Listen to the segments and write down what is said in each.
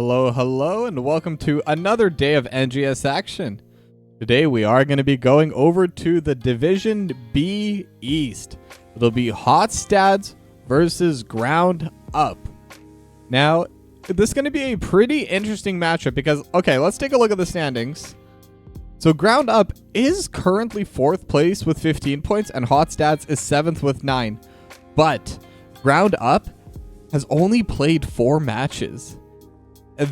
Hello, and welcome to another day of NGS action. Today we are going to be going over to the Division B East. It'll be Hot Stats versus Ground Up. Now, this is going to be a pretty interesting matchup because, okay, let's take a look at the standings. So Ground Up is currently 4th place with 15 points, and Hot Stats is 7th with 9. But Ground Up has only played 4 matches.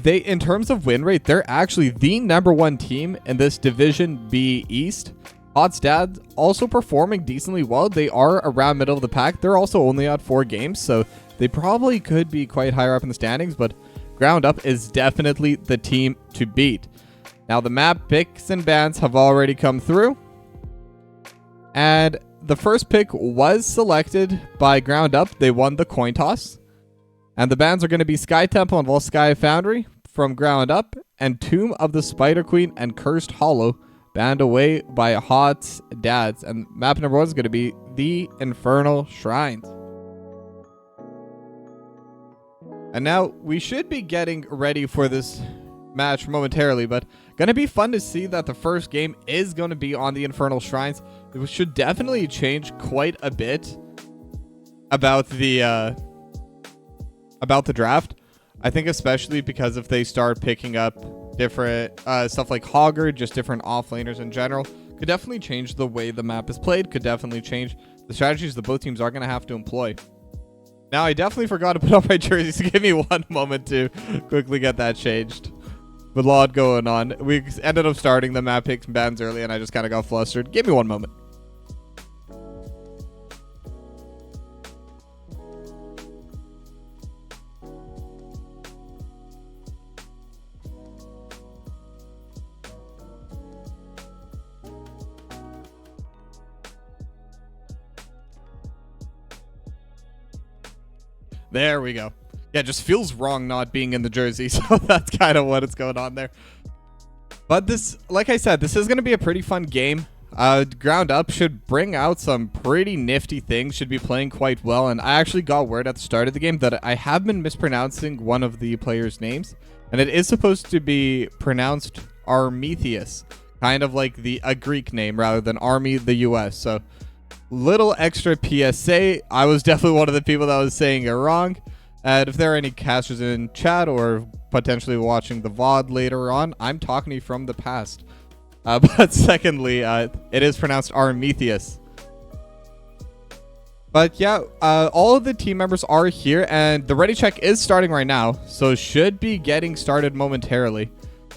In terms of win rate, they're actually the #1 team in this Division B East. Hot Stats also performing decently well. They are around middle of the pack. They're also only at 4 games, so they probably could be quite higher up in the standings, but Ground Up is definitely the team to beat. Now, the map picks and bans have already come through, and the first pick was selected by Ground Up. They won the coin toss. And the bans are going to be Sky Temple and Volsky Foundry from Ground Up, and Tomb of the Spider Queen and Cursed Hollow banned away by Hot Dads. And map number 1 is going to be the Infernal Shrines. And now we should be getting ready for this match momentarily, but going to be fun to see that the first game is going to be on the Infernal Shrines. It should definitely change quite a bit about the draft. I think especially because if they start picking up different stuff like Hogger, just different offlaners in general, could definitely change the way the map is played, could definitely change the strategies that both teams are going to have to employ. Now, I definitely forgot to put on my jerseys, so give me one moment to quickly get that changed. With a lot going on. We ended up starting the map picks and bans early, and I just kind of got flustered. Give me one moment. There we go. Yeah, it just feels wrong not being in the jersey, so that's kind of what is going on there. But this, like I said, this is going to be a pretty fun game. Ground Up should bring out some pretty nifty things, should be playing quite well, and I actually got word at the start of the game that I have been mispronouncing one of the players' names, and it is supposed to be pronounced Armetheus, kind of like a Greek name rather than Army, the US, so little extra PSA. I was definitely one of the people that was saying it wrong. And if there are any casters in chat or potentially watching the VOD later on, I'm talking to you from the past. But secondly, it is pronounced Armetheus. But yeah, all of the team members are here, and the ready check is starting right now, so should be getting started momentarily.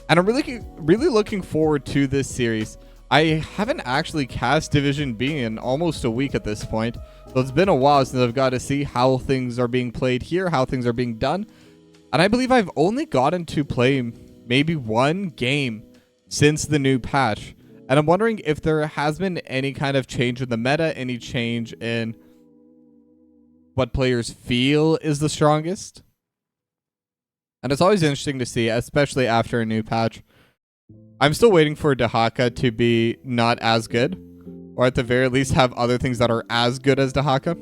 And I'm really looking forward to this series. I haven't actually cast Division B in almost a week at this point, so it's been a while since I've got to see how things are being played here, how things are being done. And I believe I've only gotten to play maybe 1 game since the new patch. And I'm wondering if there has been any kind of change in the meta, any change in what players feel is the strongest. And it's always interesting to see, especially after a new patch. I'm still waiting for Dahaka to be not as good, or at the very least have other things that are as good as Dahaka.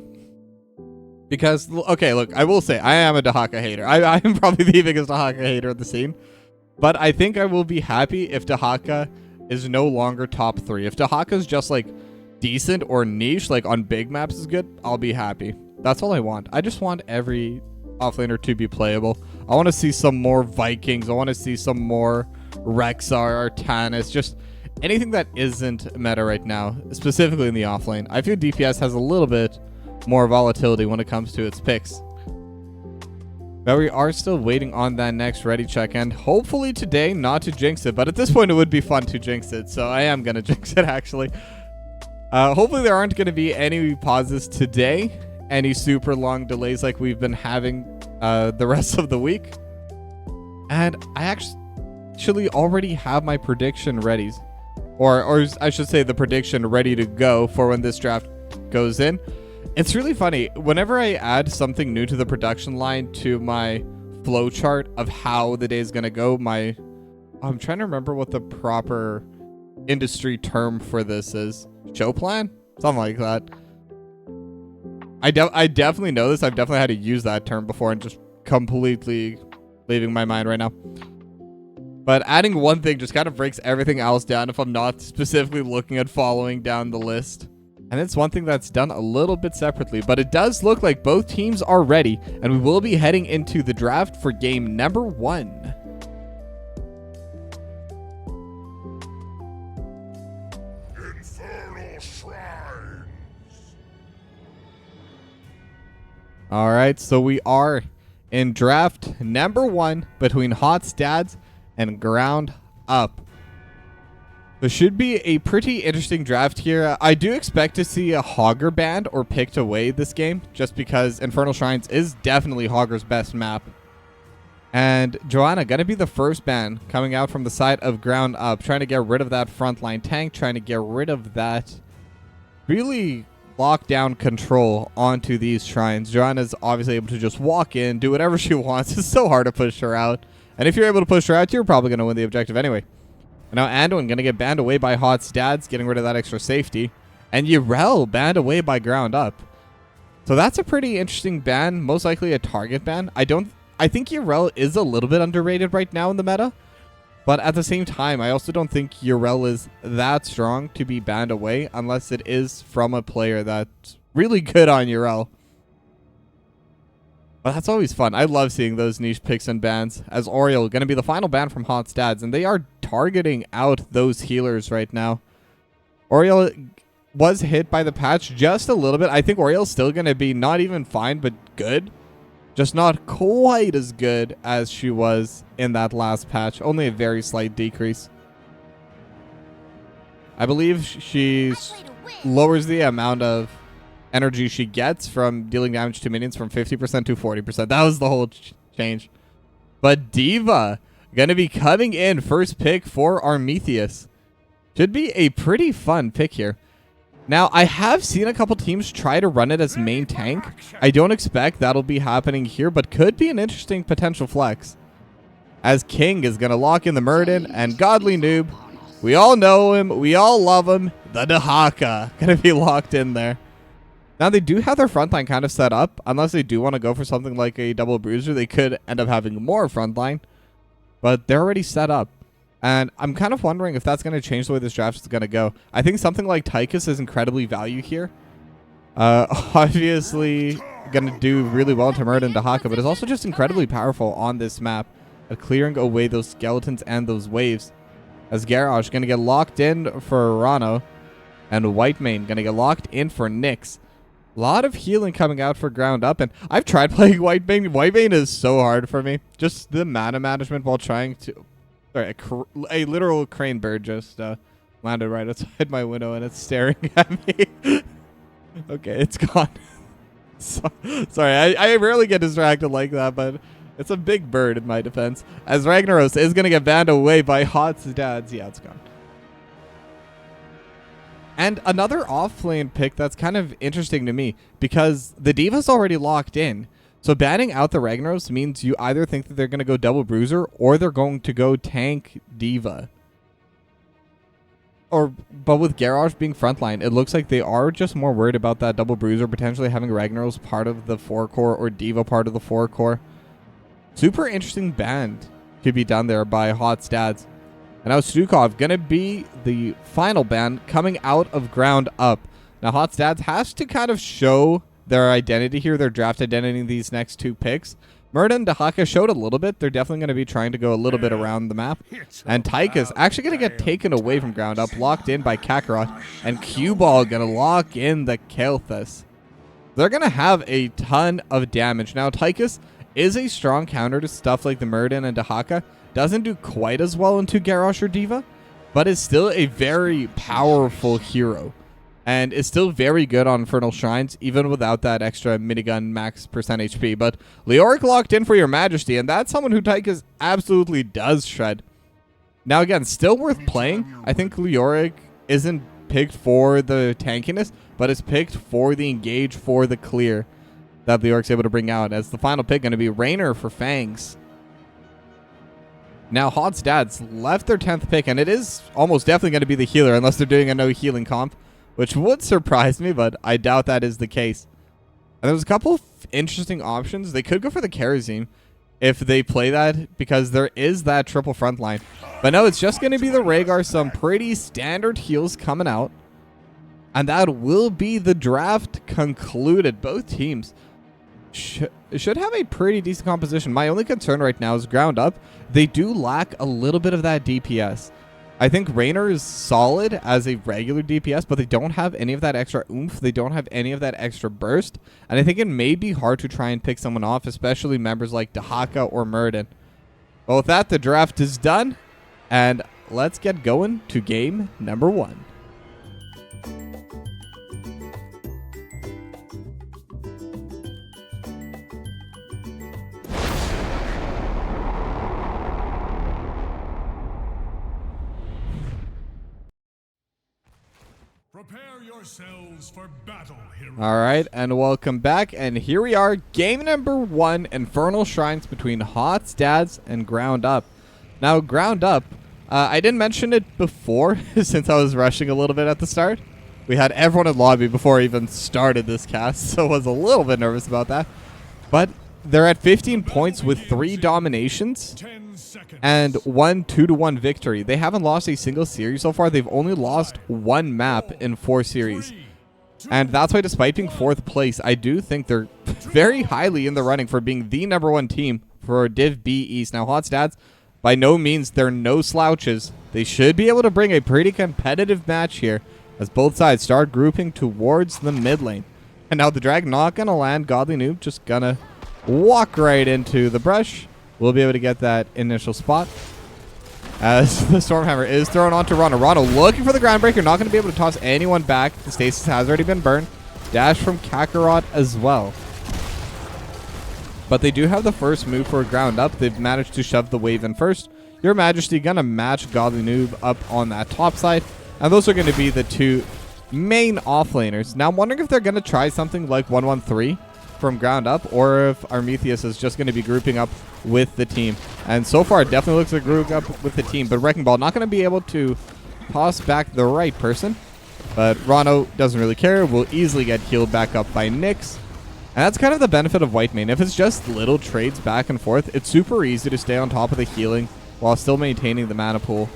Because, okay, look, I will say, I am a Dahaka hater. I am probably the biggest Dahaka hater of the scene. But I think I will be happy if Dahaka is no longer top 3. If Dahaka is just, like, decent or niche, like on big maps is good, I'll be happy. That's all I want. I just want every offlaner to be playable. I want to see some more Vikings. I want to see some more Rexar or Tannis, just anything that isn't meta right now, specifically in the offlane. I feel DPS has a little bit more volatility when it comes to its picks. But we are still waiting on that next ready check, and hopefully today, not to jinx it, but at this point it would be fun to jinx it, so I am going to jinx it actually. Hopefully there aren't going to be any pauses today, any super long delays like we've been having the rest of the week. And I actually already have my prediction ready, or I should say the prediction ready to go for when this draft goes in. It's really funny whenever I add something new to the production line to my flowchart of how the day is going to go. I'm trying to remember what the proper industry term for this is. Show plan, something like that. I definitely know this. I've definitely had to use that term before and just completely leaving my mind right now. But adding one thing just kind of breaks everything else down if I'm not specifically looking at following down the list. And it's one thing that's done a little bit separately, but it does look like both teams are ready, and we will be heading into the draft for game number 1. All right, so we are in draft number 1 between Hot's Dads and Ground Up. This should be a pretty interesting draft here. I do expect to see a Hogger banned or picked away this game, just because Infernal Shrines is definitely Hogger's best map. And Joanna going to be the first ban coming out from the side of Ground Up, trying to get rid of that frontline tank, trying to get rid of that really lockdown control onto these shrines. Joanna's obviously able to just walk in, do whatever she wants. It's so hard to push her out. And if you're able to push her out, you're probably going to win the objective anyway. And now Anduin going to get banned away by Hot's Dads, getting rid of that extra safety. And Yrel banned away by Ground Up. So that's a pretty interesting ban, most likely a target ban. I think Yrel is a little bit underrated right now in the meta. But at the same time, I also don't think Yrel is that strong to be banned away unless it is from a player that's really good on Yrel. But that's always fun. I love seeing those niche picks and bans. As Oriel going to be the final ban from Hot's Dads, and they are targeting out those healers right now. Oriel was hit by the patch just a little bit. I think Oriel's still going to be not even fine, but good. Just not quite as good as she was in that last patch. Only a very slight decrease. I believe she lowers the amount of energy she gets from dealing damage to minions from 50% to 40%. That was the whole change. But D.Va going to be coming in first pick for Armetheus. Should be a pretty fun pick here. Now, I have seen a couple teams try to run it as main tank. I don't expect that'll be happening here, but could be an interesting potential flex. As King is going to lock in the Murden and Godly Noob. We all know him. We all love him. The Dahaka going to be locked in there. Now, they do have their frontline kind of set up. Unless they do want to go for something like a double bruiser, they could end up having more frontline. But they're already set up. And I'm kind of wondering if that's going to change the way this draft is going to go. I think something like Tychus is incredibly value here. Obviously, going to do really well to Murder and Dahaka, but it's also just incredibly powerful on this map at clearing away those skeletons and those waves. As Garrosh going to get locked in for Rano, and Whitemane going to get locked in for Nyx. A lot of healing coming out for Ground Up, and I've tried playing Whitemane. Whitemane is so hard for me. Just the mana management while trying to... Sorry, a literal crane bird just landed right outside my window, and it's staring at me. Okay, it's gone. Sorry, I rarely get distracted like that, but it's a big bird in my defense. As Ragnaros is going to get banned away by Hot's Dads. Yeah, it's gone. And another off-lane pick that's kind of interesting to me, because the D.Va's already locked in. So banning out the Ragnaros means you either think that they're going to go double bruiser or they're going to go tank D.Va. But with Garrosh being frontline, it looks like they are just more worried about that double bruiser potentially having Ragnaros part of the 4-core or D.Va part of the 4-core. Super interesting ban could be done there by Hot's Dads. And now Stukov going to be the final ban coming out of Ground Up. Now Hot's Dads has to kind of show their identity here, their draft identity in these next two picks. Murda and Dahaka showed a little bit. They're definitely going to be trying to go a little bit around the map. And Tychus actually going to get taken away from Ground Up, locked in by Kakarot. And Q-Ball going to lock in the Kael'thas. They're going to have a ton of damage. Now, Tychus is a strong counter to stuff like the Murden and Dahaka. Doesn't do quite as well into Garrosh or D.Va, but is still a very powerful hero. And is still very good on Infernal Shrines, even without that extra minigun max % HP. But Leoric locked in for your majesty, and that's someone who Tychus absolutely does shred. Now again, still worth playing. I think Leoric isn't picked for the tankiness, but is picked for the engage, for the clear that Leoric's able to bring out. As the final pick going to be Raynor for Fangs. Now Hot's Dads left their 10th pick, and it is almost definitely going to be the healer, unless they're doing a no healing comp. Which would surprise me, but I doubt that is the case. And there's a couple of interesting options. They could go for the Kerosene. if they play that, because there is that triple front line. But no, it's just going to be the Rhaegar, some pretty standard heals coming out. And that will be the draft concluded. Both teams should have a pretty decent composition. My only concern right now is ground up. They do lack a little bit of that DPS. I think Raynor is solid as a regular DPS, but they don't have any of that extra oomph. They don't have any of that extra burst. And I think it may be hard to try and pick someone off, especially members like Dahaka or Murden. Well, with that, the draft is done. And let's get going to game number 1. Prepare yourselves for battle, heroes. All right, and welcome back. And here we are, game number 1, Infernal Shrines between Hot's Dads and Ground Up. Now, Ground Up, I didn't mention it before since I was rushing a little bit at the start. We had everyone in lobby before I even started this cast, so I was a little bit nervous about that. But they're at 15 points with 3 dominations and 1 2-1 victory. They haven't lost a single series so far. They've only lost 1 map in 4 series. And that's why, despite being 4th place, I do think they're very highly in the running for being the #1 team for Div B East. Now, Hot's Dads, by no means, they're no slouches. They should be able to bring a pretty competitive match here as both sides start grouping towards the mid lane. And now the drag not going to land. Godly Noob just going to walk right into the brush. We'll be able to get that initial spot as the Stormhammer is thrown onto Rana. Rana looking for the Groundbreaker, not going to be able to toss anyone back. The stasis has already been burned. Dash from Kakarot as well. But they do have the first move for Ground Up. They've managed to shove the wave in first. Your Majesty going to match Godly Noob up on that top side. And those are going to be the 2 main offlaners. Now I'm wondering if they're going to try something like 1-1-3 from Ground Up, or if Armethius is just going to be grouping up with the team. And so far, it definitely looks like grouping up with the team. But Wrecking Ball not going to be able to toss back the right person. But Rano doesn't really care. Will easily get healed back up by Nyx. And that's kind of the benefit of White Mane. If it's just little trades back and forth, it's super easy to stay on top of the healing while still maintaining the mana pool.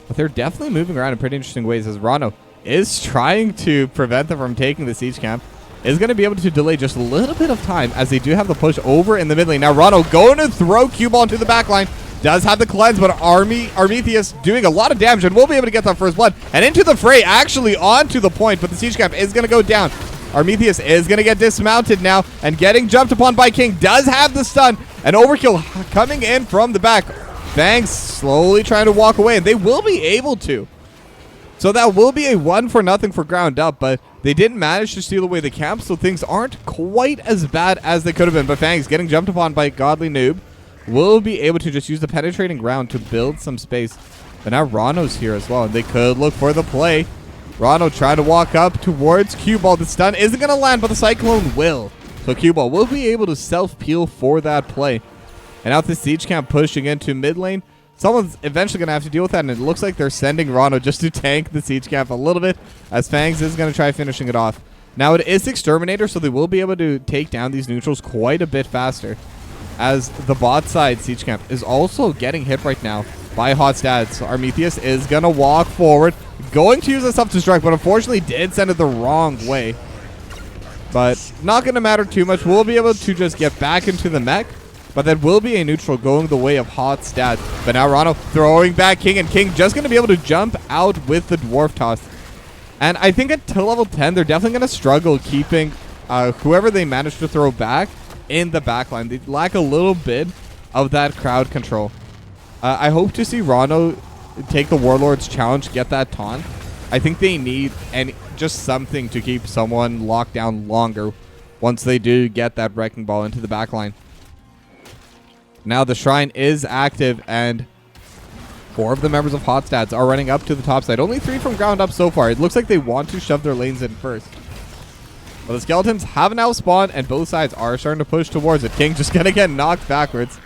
But they're definitely moving around in pretty interesting ways as Rano is trying to prevent them from taking the siege camp. Is going to be able to delay just a little bit of time as they do have the push over in the mid lane. Now Rano going to throw Cue Ball into the back line. Does have the cleanse, but Armethius doing a lot of damage and will be able to get that first blood. And into the fray, actually onto the point, but the siege camp is going to go down. Armethius is going to get dismounted now and getting jumped upon by King. Does have the stun, and Overkill coming in from the back. Fangs slowly trying to walk away, and they will be able to. So that will be a 1-0 for Ground Up, but they didn't manage to steal away the camp, so things aren't quite as bad as they could have been. But Fangs getting jumped upon by Godly Noob will be able to just use the penetrating ground to build some space. But now Rano's here as well, and they could look for the play. Rano trying to walk up towards Cue Ball. The stun isn't going to land, but the Cyclone will. So Cue Ball will be able to self-peel for that play. And out the siege camp pushing into mid lane. Someone's eventually going to have to deal with that, and it looks like they're sending Rano just to tank the siege camp a little bit, as Fangs is going to try finishing it off. Now it is Exterminator, so they will be able to take down these neutrals quite a bit faster, as the bot side siege camp is also getting hit right now by Hot's Dads. So Armethius is going to walk forward, going to use a self-destruct, but unfortunately did send it the wrong way. But not going to matter too much. We'll be able to just get back into the mech. But that will be a neutral going the way of Hot's Dad. But now Rano throwing back King, and King just going to be able to jump out with the Dwarf Toss. And I think until level 10, they're definitely going to struggle keeping whoever they manage to throw back in the backline. They lack a little bit of that crowd control. I hope to see Rano take the Warlord's challenge, get that taunt. I think they need just something to keep someone locked down longer once they do get that Wrecking Ball into the backline. Now the shrine is active, and 4 of the members of Hot's Dads are running up to the top side. Only 3 from Ground Up so far. It looks like they want to shove their lanes in first. But the skeletons have now spawned, and both sides are starting to push towards it. King just going to get knocked backwards.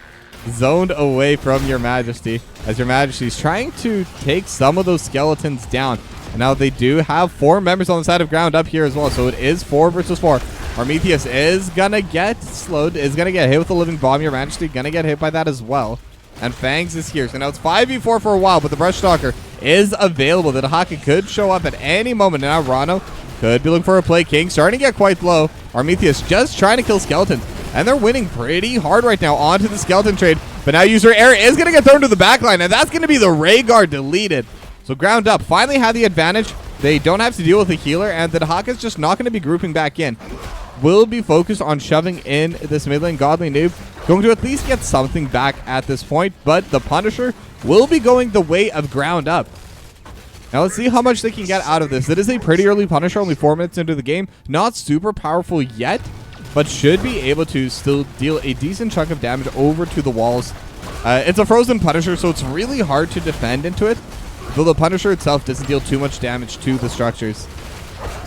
Zoned away from Your Majesty, as Your Majesty's trying to take some of those skeletons down. And now they do have 4 members on the side of Ground Up here as well, so it is 4 versus 4. Prometheus is gonna get slowed, is gonna get hit with the living bomb. Your Majesty gonna get hit by that as well. And Fangs is here. So now it's 5v4 for a while, but the Brush Stalker is available. The Dahaka could show up at any moment. Now Rano could be looking for a play. King starting to get quite low. Prometheus just trying to kill skeletons. And they're winning pretty hard right now onto the skeleton trade. But now User Air is going to get thrown to the backline, and that's going to be the Ray Guard deleted. So Ground Up finally had the advantage. They don't have to deal with a healer, and the Dahaka's just not going to be grouping back in. Will be focused on shoving in this mid lane Godly Noob. Going to at least get something back at this point, but the Punisher will be going the way of Ground Up. Now let's see how much they can get out of this. It is a pretty early Punisher, only 4 minutes into the game. Not super powerful yet, but should be able to still deal a decent chunk of damage over to the walls. It's a frozen Punisher, so it's really hard to defend into it, though the Punisher itself doesn't deal too much damage to the structures.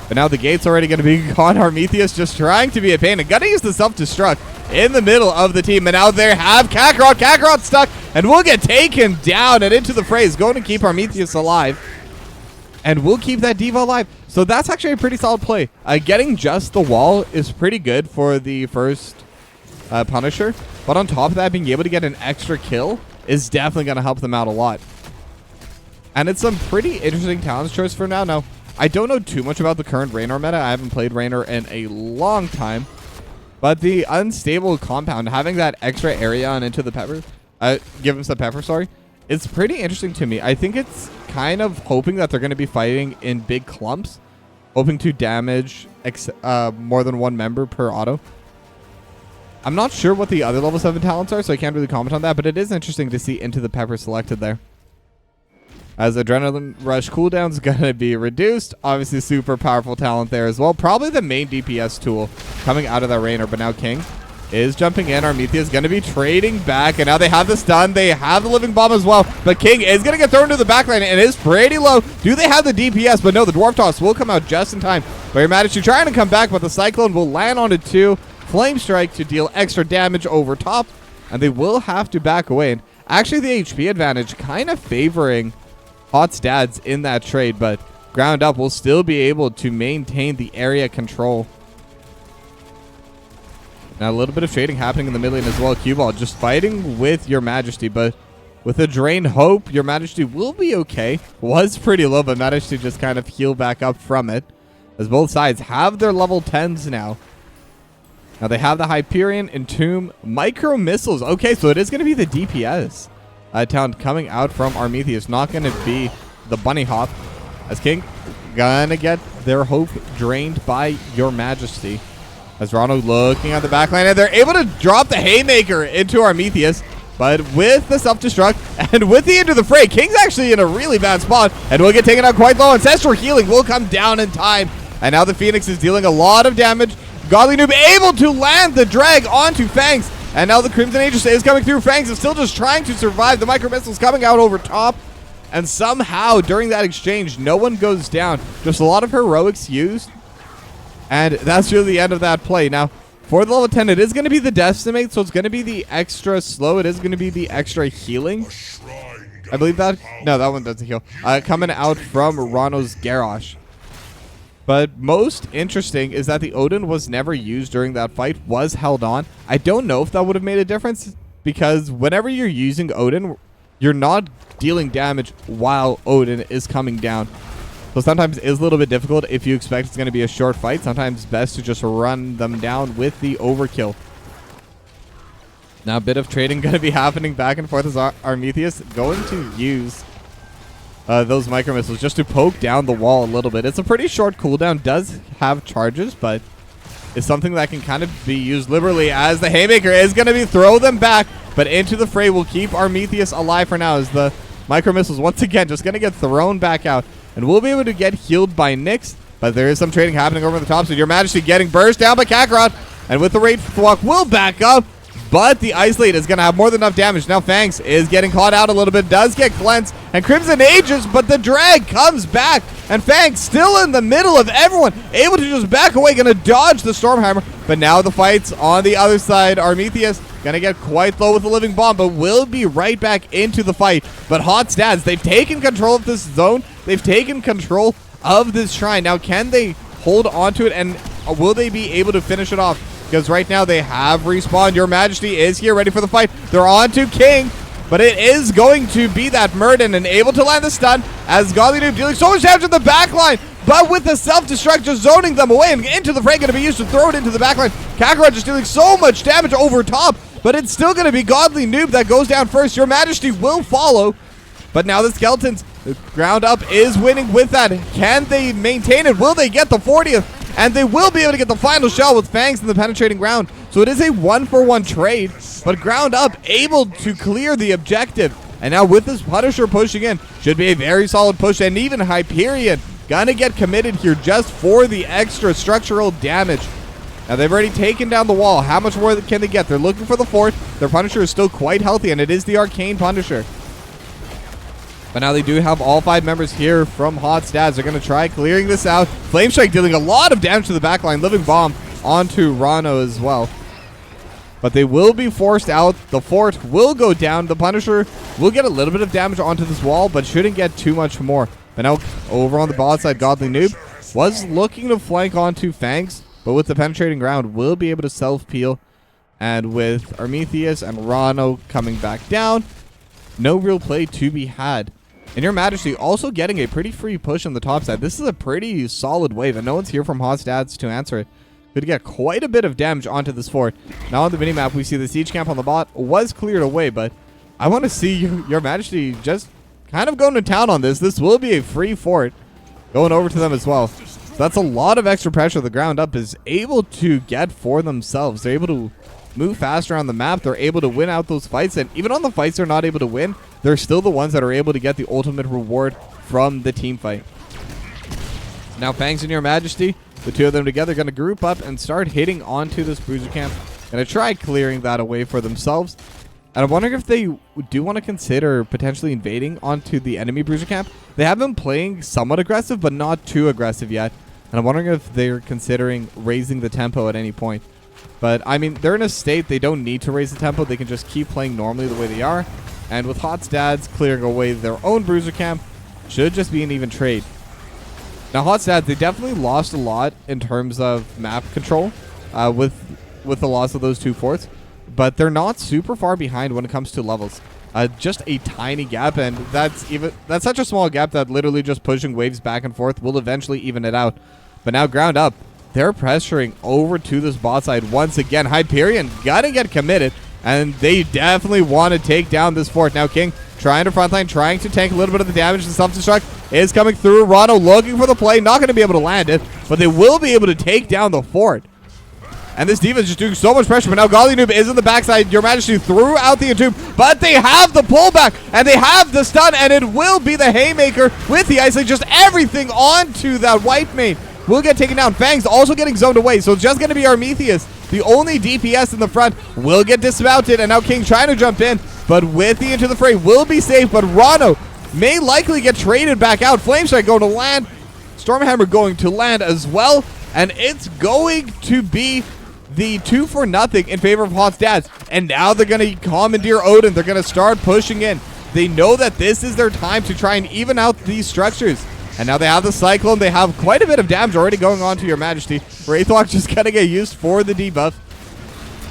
But now the gate's already going to be gone. Armethius just trying to be a pain and going to use the self-destruct in the middle of the team. And now they have Kakarot. Kakarot stuck and will get taken down and into the fray. Is going to keep Armethius alive. And we'll keep that Diva alive. So that's actually a pretty solid play. Getting just the wall is pretty good for the first Punisher. But on top of that, being able to get an extra kill is definitely going to help them out a lot. And it's some pretty interesting talent choice for now. Now, I don't know too much about the current Raynor meta. I haven't played Raynor in a long time. But the unstable compound, having that extra area on into the pepper, give him some pepper, sorry, it's pretty interesting to me. I think it's kind of hoping that they're going to be fighting in big clumps, hoping to damage more than one member per auto. I'm not sure what the other level 7 talents are, so I can't really comment on that, but it is interesting to see into the pepper selected there. As Adrenaline Rush cooldown is going to be reduced. Obviously, super powerful talent there as well. Probably the main DPS tool coming out of that Raynor. But now King is jumping in. Armethea is going to be trading back. And now they have the stun. They have the living bomb as well. But King is going to get thrown to the backline. And it is pretty low. Do they have the DPS? But no, the Dwarf Toss will come out just in time. But your Majesty trying to come back. But the Cyclone will land on it too. Flame Strike to deal extra damage over top. And they will have to back away. And actually, the HP advantage kind of favoring Hot's dads in that trade, but Ground Up will still be able to maintain the area control. Now a little bit of trading happening in the mid lane as well. Cue Ball just fighting with your Majesty, but with a drained hope, your Majesty will be okay. Was pretty low, but managed to just kind of heal back up from it, as both sides have their level 10s now. Now they have the Hyperion, Entomb, Micro Missiles. Okay, so it is going to be the DPS. Talent coming out from Armethius. Not going to be the Bunny Hop. As King gonna get their hope drained by your Majesty. As Ronald looking at the backline, and they're able to drop the Haymaker into Armethius. But with the self-destruct and with the Into the Fray, King's actually in a really bad spot and will get taken out quite low. Ancestral Healing will come down in time. And now the Phoenix is dealing a lot of damage. Godly Noob able to land the drag onto Fangs. And now the Crimson Aegis is coming through. Fangs is still just trying to survive. The Micro Missiles coming out over top. And somehow, during that exchange, no one goes down. Just a lot of heroics used. And that's really the end of that play. Now, for the level 10, it is going to be the Decimate, so it's going to be the extra slow. It is going to be the extra healing. I believe that. No, that one doesn't heal. Coming out from Rano's Garrosh. But most interesting is that the Odin was never used during that fight, was held on. I don't know if that would have made a difference, because whenever you're using Odin, you're not dealing damage while Odin is coming down. So sometimes it is a little bit difficult if you expect it's going to be a short fight. Sometimes best to just run them down with the overkill. Now a bit of trading going to be happening back and forth as Armethius going to use those Micro Missiles just to poke down the wall a little bit. It's a pretty short cooldown, does have charges, but it's something that can kind of be used liberally, as the Haymaker is going to be throw them back, but Into the Fray will keep Armethius alive for now, as the Micro Missiles once again just going to get thrown back out, and we'll be able to get healed by Nyx, but there is some trading happening over the top, so your Majesty getting burst down by Kakarot, and with the Rage Walk will back up, but the Isolate is going to have more than enough damage. Now Fangs is getting caught out a little bit, does get cleansed, and Crimson Aegis, but the drag comes back, and Fangs still in the middle of everyone, able to just back away, going to dodge the Stormhammer, but now the fight's on the other side. Armethius going to get quite low with the Living Bomb, but will be right back into the fight. But Hot's dads, they've taken control of this zone, they've taken control of this shrine. Now can they hold on to it and will they be able to finish it off? Because right now they have respawned. Your Majesty is here, ready for the fight. They're on to King, but it is going to be that Murden and able to land the stun as Godly Noob dealing so much damage in the backline. But with the self-destruct just zoning them away and into the fray, going to be used to throw it into the backline. Kakarot just dealing so much damage over top, but it's still going to be Godly Noob that goes down first. Your Majesty will follow, but now the Skeletons, the ground up is winning with that. Can they maintain it? Will they get the 40th? And they will be able to get the final shell with Fangs in the penetrating ground. So it is a 1-for-1 trade, but ground up able to clear the objective. And now with this Punisher pushing in, should be a very solid push, and even Hyperion gonna get committed here just for the extra structural damage. Now they've already taken down the wall. How much more can they get? They're looking for the fourth. Their Punisher is still quite healthy, and it is the Arcane Punisher. But now they do have all 5 members here from Hot Stats. They're going to try clearing this out. Flame Strike dealing a lot of damage to the backline. Living Bomb onto Rano as well. But they will be forced out. The fort will go down. The Punisher will get a little bit of damage onto this wall, but shouldn't get too much more. But now over on the bot side, Godly Noob was looking to flank onto Fangs, but with the penetrating ground, will be able to self-peel. And with Armetheus and Rano coming back down, no real play to be had. And Your Majesty also getting a pretty free push on the top side. This is a pretty solid wave, and no one's here from Hot Stats to answer it. Could get quite a bit of damage onto this fort. Now on the minimap, we see the siege camp on the bot was cleared away, but I want to see Your Majesty just kind of going to town on this. This will be a free fort going over to them as well. So that's a lot of extra pressure the ground up is able to get for themselves. They're able to move faster on the map. They're able to win out those fights, and even on the fights they're not able to win, they're still the ones that are able to get the ultimate reward from the team fight. Now Fangs and Your Majesty, the two of them together, going to group up and start hitting onto this bruiser camp. Going to try clearing that away for themselves. And I'm wondering if they do want to consider potentially invading onto the enemy bruiser camp. They have been playing somewhat aggressive, but not too aggressive yet. And I'm wondering if they're considering raising the tempo at any point. But, I mean, they're in a state they don't need to raise the tempo. They can just keep playing normally the way they are. And with Hot Stats clearing away their own bruiser camp, should just be an even trade. Now, Hot Stats, they definitely lost a lot in terms of map control with the loss of those 2 forts. But they're not super far behind when it comes to levels. Just a tiny gap, and that's such a small gap that literally just pushing waves back and forth will eventually even it out. But now ground up, they're pressuring over to this bot side once again. Hyperion gotta get committed, and they definitely want to take down this fort. Now King trying to frontline, trying to tank a little bit of the damage. The self-destruct is coming through. Rano looking for the play, not going to be able to land it, but they will be able to take down the fort. And this defense is just doing so much pressure, but now Godly Noob is in the backside. Your Majesty threw out the entomb, but they have the pullback, and they have the stun, and it will be the Haymaker with the isolate. Just everything onto that white main will get taken down. Fangs also getting zoned away, so it's just going to be Armetheus. The only DPS in the front will get dismounted, and now King trying to jump in, but with the Into the Fray will be safe, but Rano may likely get traded back out. Flamestrike going to land. Stormhammer going to land as well, and it's going to be the 2-for-0 in favor of Hot Stats. And now they're going to commandeer Odin. They're going to start pushing in. They know that this is their time to try and even out these structures. And now they have the Cyclone. They have quite a bit of damage already going on to Your Majesty. Wraithwalk just going to get used for the debuff.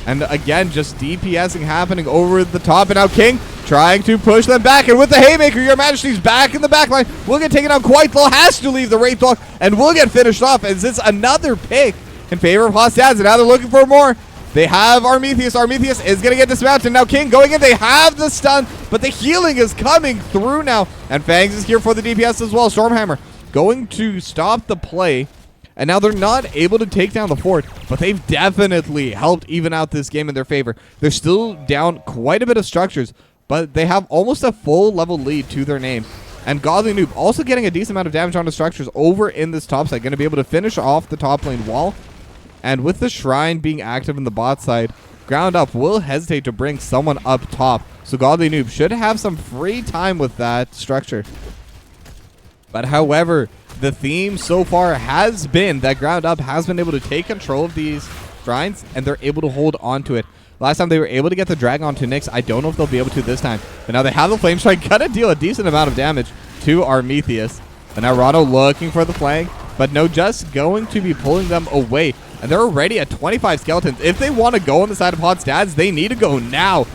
And again, just DPSing happening over the top. And now King trying to push them back. And with the Haymaker, Your Majesty's back in the backline. Will get taken out quite low. Has to leave the Wraithwalk and will get finished off as it's another pick in favor of Hot Stats. And now they're looking for more. They have Armetheus. Armetheus is going to get dismounted. Now King going in. They have the stun, but the healing is coming through now. And Fangs is here for the DPS as well. Stormhammer going to stop the play. And now they're not able to take down the fort, but they've definitely helped even out this game in their favor. They're still down quite a bit of structures, but they have almost a full level lead to their name. And Godly Noob also getting a decent amount of damage on the structures over in this top side. Going to be able to finish off the top lane wall. And with the Shrine being active in the bot side, ground up will hesitate to bring someone up top. So Godly Noob should have some free time with that structure. But however, the theme so far has been that ground up has been able to take control of these shrines, and they're able to hold on to it. Last time they were able to get the drag onto Nyx. I don't know if they'll be able to this time. But now they have the Flame Strike. Gonna deal a decent amount of damage to Armetheus. But now Rano looking for the flank. But no, just going to be pulling them away. And they're already at 25 skeletons. If they want to go on the side of Hot's dads, they need to go now.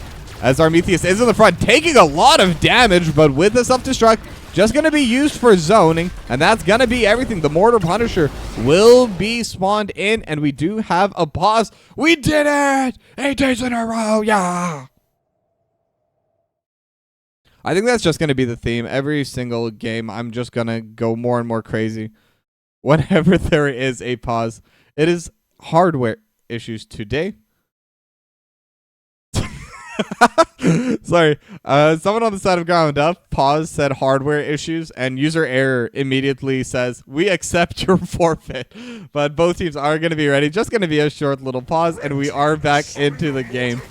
As Armenius is in the front, taking a lot of damage, but with the self-destruct, just going to be used for zoning, and that's going to be everything. The Mortar Punisher will be spawned in, and we do have a pause. We did it! 8 days in a row, yeah! I think that's just going to be the theme. Every single game, I'm just going to go more and more crazy. Whenever there is a pause, it is hardware issues today. Sorry, someone on the side of ground up pause said hardware issues, and user error immediately says we accept your forfeit. But both teams are going to be ready. Just going to be a short little pause, and we are back into the game.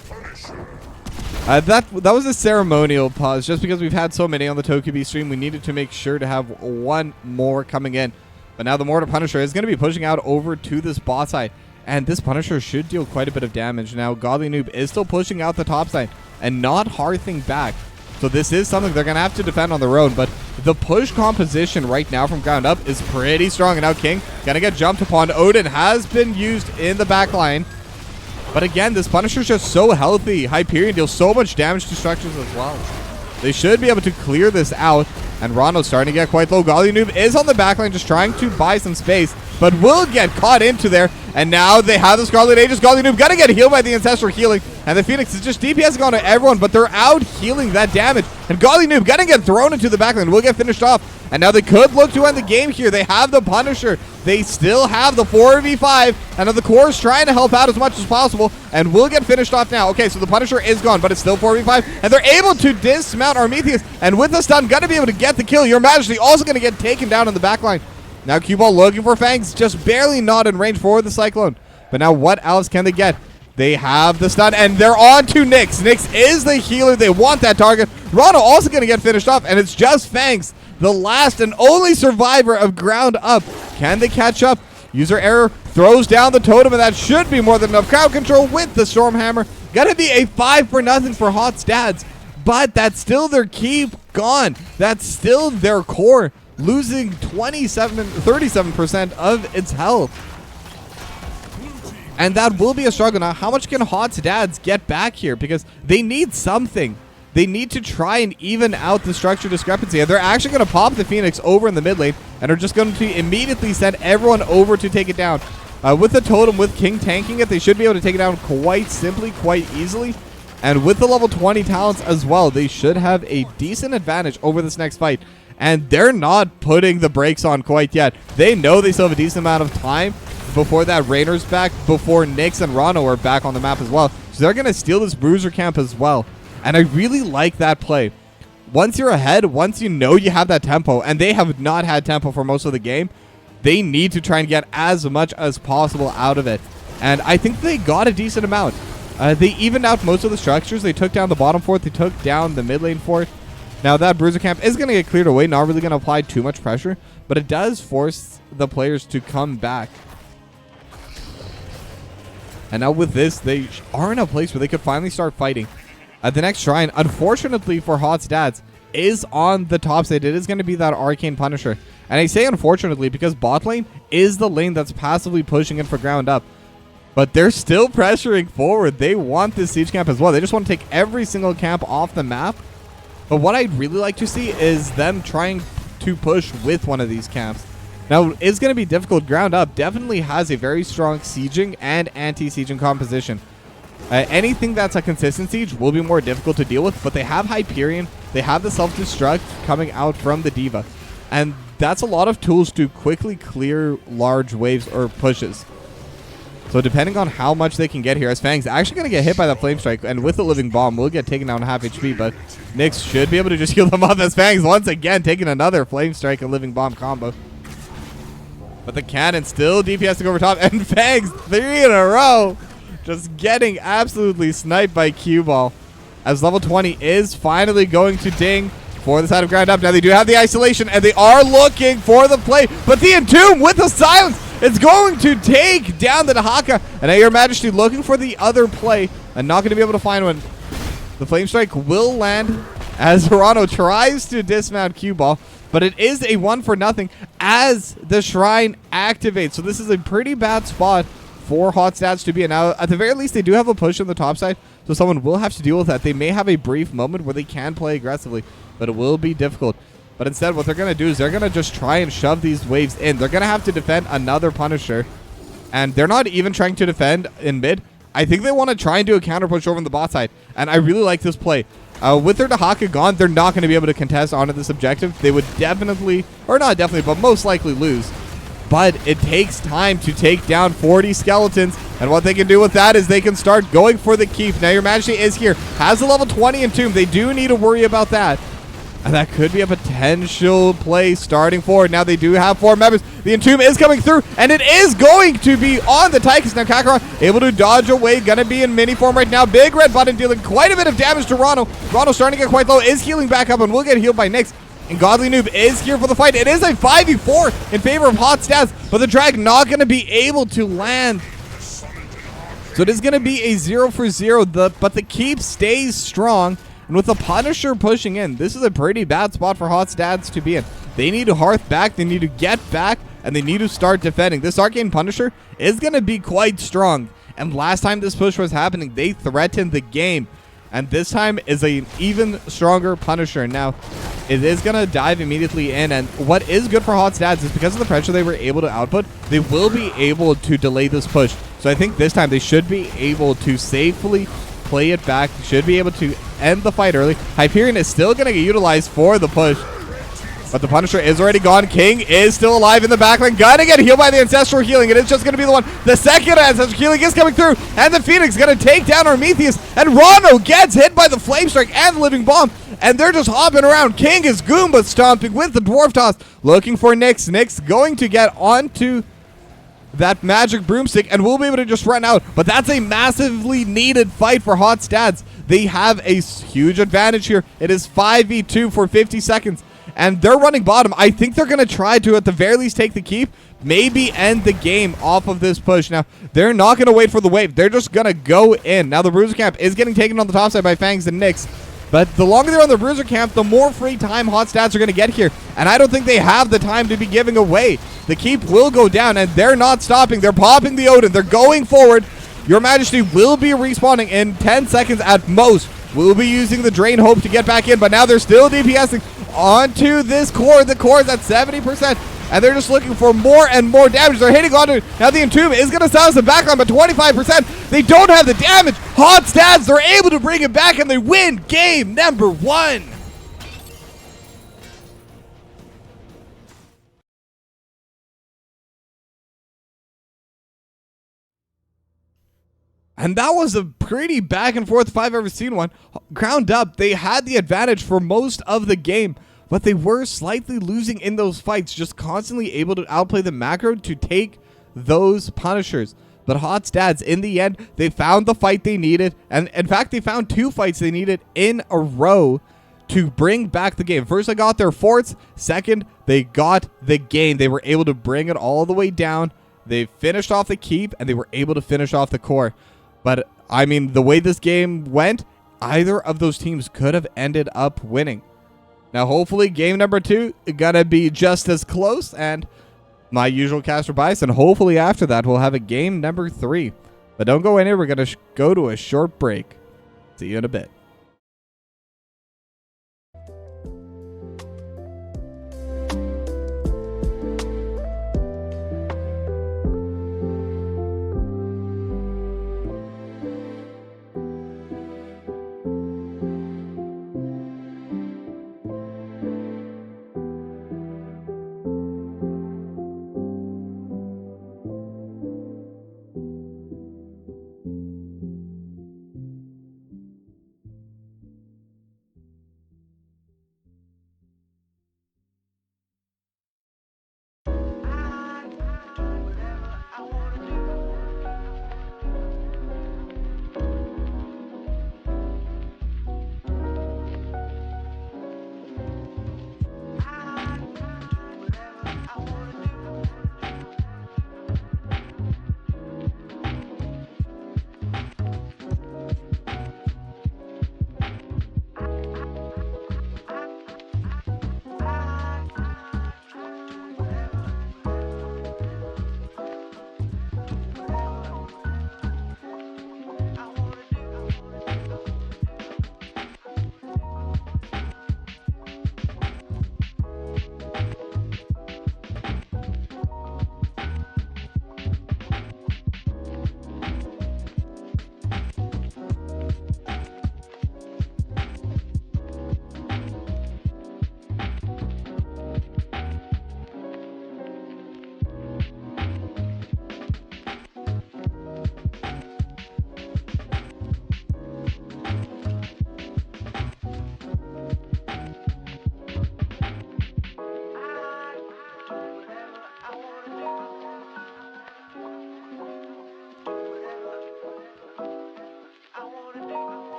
That was a ceremonial pause, just because we've had so many on the TokuB stream. We needed to make sure to have one more coming in. But now the Mortar Punisher is going to be pushing out over to this bot side. And this Punisher should deal quite a bit of damage. Now, Godly Noob is still pushing out the top side and not hearthing back. So this is something they're going to have to defend on their own. But the push composition right now from ground up is pretty strong. And now King going to get jumped upon. Odin has been used in the back line. But again, this Punisher is just so healthy. Hyperion deals so much damage to structures as well. They should be able to clear this out. And Rondo's starting to get quite low. Godly Noob is on the backline just trying to buy some space, but will get caught into there. And now they have the Scarlet Aegis. Godly Noob gonna get healed by the Ancestral Healing. And the Phoenix is just DPSing onto everyone, but they're out healing that damage. And Godly Noob gonna get thrown into the backline. Will get finished off. And now they could look to end the game here. They have the Punisher. They still have the 4v5. And the core is trying to help out as much as possible. And will get finished off now. Okay, so the Punisher is gone, but it's still 4v5. And they're able to dismount Armenius. And with the stun, gonna be able to get the kill. Your Majesty also gonna get taken down in the backline. Now Q-Ball looking for Fangs. Just barely not in range for the Cyclone. But now what else can they get? They have the stun, and they're on to Nyx. Nyx is the healer. They want that target. Rono also going to get finished off, and it's just Fangs, the last and only survivor of ground up. Can they catch up? User error throws down the totem, and that should be more than enough. Crowd control with the Stormhammer. Going to be a 5-for-0 for Hot's dads, but that's still their keep gone. That's still their core, losing 37% of its health. And that will be a struggle. Now, how much can Hot's dads get back here? Because they need something. They need to try and even out the structure discrepancy. And they're actually going to pop the Phoenix over in the mid lane and are just going to immediately send everyone over to take it down. With the totem, with King tanking it, they should be able to take it down quite simply, quite easily. And with the level 20 talents as well, they should have a decent advantage over this next fight. And they're not putting the brakes on quite yet. They know they still have a decent amount of time before that Rainer's back, before Nyx and Rano are back on the map as well. So they're going to steal this Bruiser camp as well. And I really like that play. Once you're ahead, once you know you have that tempo, and they have not had tempo for most of the game, they need to try and get as much as possible out of it. And I think they got a decent amount. They evened out most of the structures. They took down the bottom fort. They took down the mid lane fort. Now that Bruiser camp is going to get cleared away. Not really going to apply too much pressure, but it does force the players to come back. And now with this, they are in a place where they could finally start fighting. The next shrine, unfortunately for Hot's dads, is on the top side. It is going to be that Arcane Punisher. And I say unfortunately because bot lane is the lane that's passively pushing in for ground up. But they're still pressuring forward. They want this siege camp as well. They just want to take every single camp off the map. But what I'd really like to see is them trying to push with one of these camps. Now, it's going to be difficult. Ground up definitely has a very strong sieging and anti-sieging composition. Anything that's a consistent siege will be more difficult to deal with, but they have Hyperion. They have the self-destruct coming out from the Diva. And that's a lot of tools to quickly clear large waves or pushes. So depending on how much they can get here, as Fang's actually going to get hit by that Flame Strike, and with the Living Bomb, will get taken down half HP, but Nyx should be able to just heal them up as Fang's once again taking another Flame Strike and Living Bomb combo. But the cannon still DPSing over top, and Fangs 3 in a row. Just getting absolutely sniped by Q-Ball. As level 20 is finally going to ding for the side of ground up. Now they do have the isolation, and they are looking for the play. But the Entomb with the silence, it's going to take down the Nahaka. And now Your Majesty looking for the other play and not going to be able to find one. The Flame Strike will land as Hirano tries to dismount Q-Ball. but it is a 1-for-0 as the Shrine activates. So this is a pretty bad spot for Hot Stats to be in. Now, at the very least, they do have a push on the top side, so someone will have to deal with that. They may have a brief moment where they can play aggressively, but it will be difficult. But instead, what they're going to do is they're going to just try and shove these waves in. They're going to have to defend another Punisher, and they're not even trying to defend in mid. I think they want to try and do a counter push over on the bot side, and I really like this play. With their Dahaka gone, they're not going to be able to contest onto this objective. They would definitely, or not definitely, but most likely lose. But it takes time to take down 40 skeletons, and what they can do with that is they can start going for the keep. Now, your Majesty is here, has a level 20 Entomb. They do need to worry about that. And that could be a potential play starting forward. Now they do have 4 members. The Entomb is coming through, and it is going to be on the Tychus. Now Kakarot able to dodge away. Gonna be in mini form right now. Big red button dealing quite a bit of damage to Rano. Rano starting to get quite low. Is healing back up and will get healed by Nyx. And Godly Noob is here for the fight. It is a 5v4 in favor of Hot Stats, but the drag not going to be able to land. So it is going to be a 0-for-0, but the keep stays strong. And with the Punisher pushing in, this is a pretty bad spot for Hot Stats to be in. They need to hearth back, they need to get back, and they need to start defending. This Arcane Punisher is going to be quite strong. And last time this push was happening, they threatened the game. And this time is an even stronger Punisher. Now, it is going to dive immediately in. And what is good for Hot Stats is because of the pressure they were able to output, they will be able to delay this push. So I think this time they should be able to safely play it back. Should be able to end the fight early. Hyperion is still going to get utilized for the push. But the Punisher is already gone. King is still alive in the backline. Gonna get healed by the Ancestral Healing. It is just going to be the one. The second Ancestral Healing is coming through. And the Phoenix going to take down Prometheus. And Rano gets hit by the Flame Strike and the Living Bomb. And they're just hopping around. King is Goomba stomping with the Dwarf Toss. Looking for Nyx. Nyx going to get onto that magic broomstick and we'll be able to just run out. But that's a massively needed fight for Hot Stats. They have a huge advantage here. It is 5v2 for 50 seconds. And they're running bottom. I think they're going to try to, at the very least, take the keep. Maybe end the game off of this push. Now, they're not going to wait for the wave. They're just going to go in. Now, the Bruiser Camp is getting taken on the top side by Fangs and Nyx. But the longer they're on the Bruiser Camp, the more free time Hot Stats are going to get here. And I don't think they have the time to be giving away. The keep will go down, and they're not stopping. They're popping the Odin. They're going forward. Your Majesty will be respawning in 10 seconds at most. We'll be using the Drain Hope to get back in, but now they're still DPSing onto this core. The core is at 70%, and they're just looking for more and more damage. They're hitting onto, now the Entomb is going to silence the backline, but 25%. They don't have the damage. Hot Stats, they're able to bring it back, and they win game number 1. And that was a pretty back and forth fight I've ever seen one. Ground up, they had the advantage for most of the game, but they were slightly losing in those fights, just constantly able to outplay the macro to take those Punishers. But Hot Stats, in the end, they found the fight they needed, and in fact, they found 2 fights they needed in a row to bring back the game. First, they got their forts. Second, they got the game. They were able to bring it all the way down. They finished off the keep, and they were able to finish off the core. But, I mean, the way this game went, either of those teams could have ended up winning. Now, hopefully, game number 2 is going to be just as close, and my usual caster bias, and hopefully after that, we'll have a game number 3. But don't go anywhere. We're going to go to a short break. See you in a bit.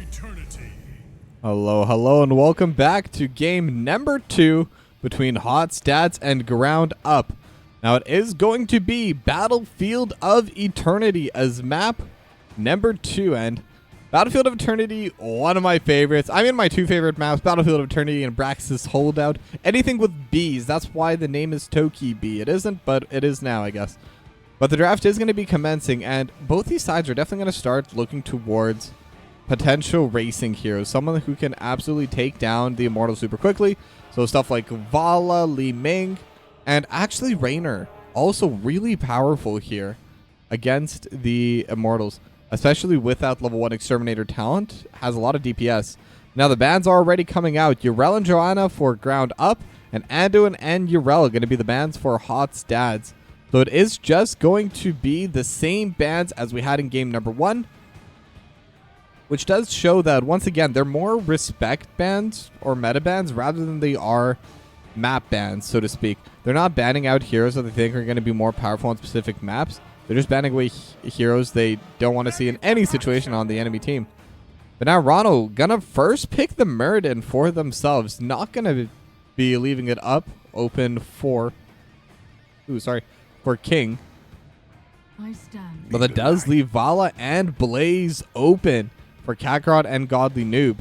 eternity. Hello, hello, and welcome back to game number 2 between Hot Stats and Ground Up. Now, it is going to be Battlefield of Eternity as map number 2, and Battlefield of Eternity, one of my favorites. I mean, my two favorite maps, Battlefield of Eternity and Braxis Holdout. Anything with bees, that's why the name is Toki B. It isn't, but it is now, I guess. But the draft is going to be commencing, and both these sides are definitely going to start looking towards potential racing heroes, someone who can absolutely take down the Immortals super quickly. So stuff like Vala, Li Ming, and actually Raynor, also really powerful here against the Immortals, especially with that level 1 Exterminator talent, has a lot of DPS. Now the bans are already coming out. Urel and Joanna for Ground Up, and Anduin and Urel are going to be the bans for Hot Stats. So it is just going to be the same bans as we had in game number 1, which does show that, once again, they're more respect bans or meta bans rather than they are map bans, so to speak. They're not banning out heroes that they think are going to be more powerful on specific maps. They're just banning away heroes they don't want to see in any situation on the enemy team. But now Ronald gonna first pick the Muradin for themselves. Not going to be leaving it up open for... for King. But that does leave Vala and Blaze open for Kakarot and Godly Noob.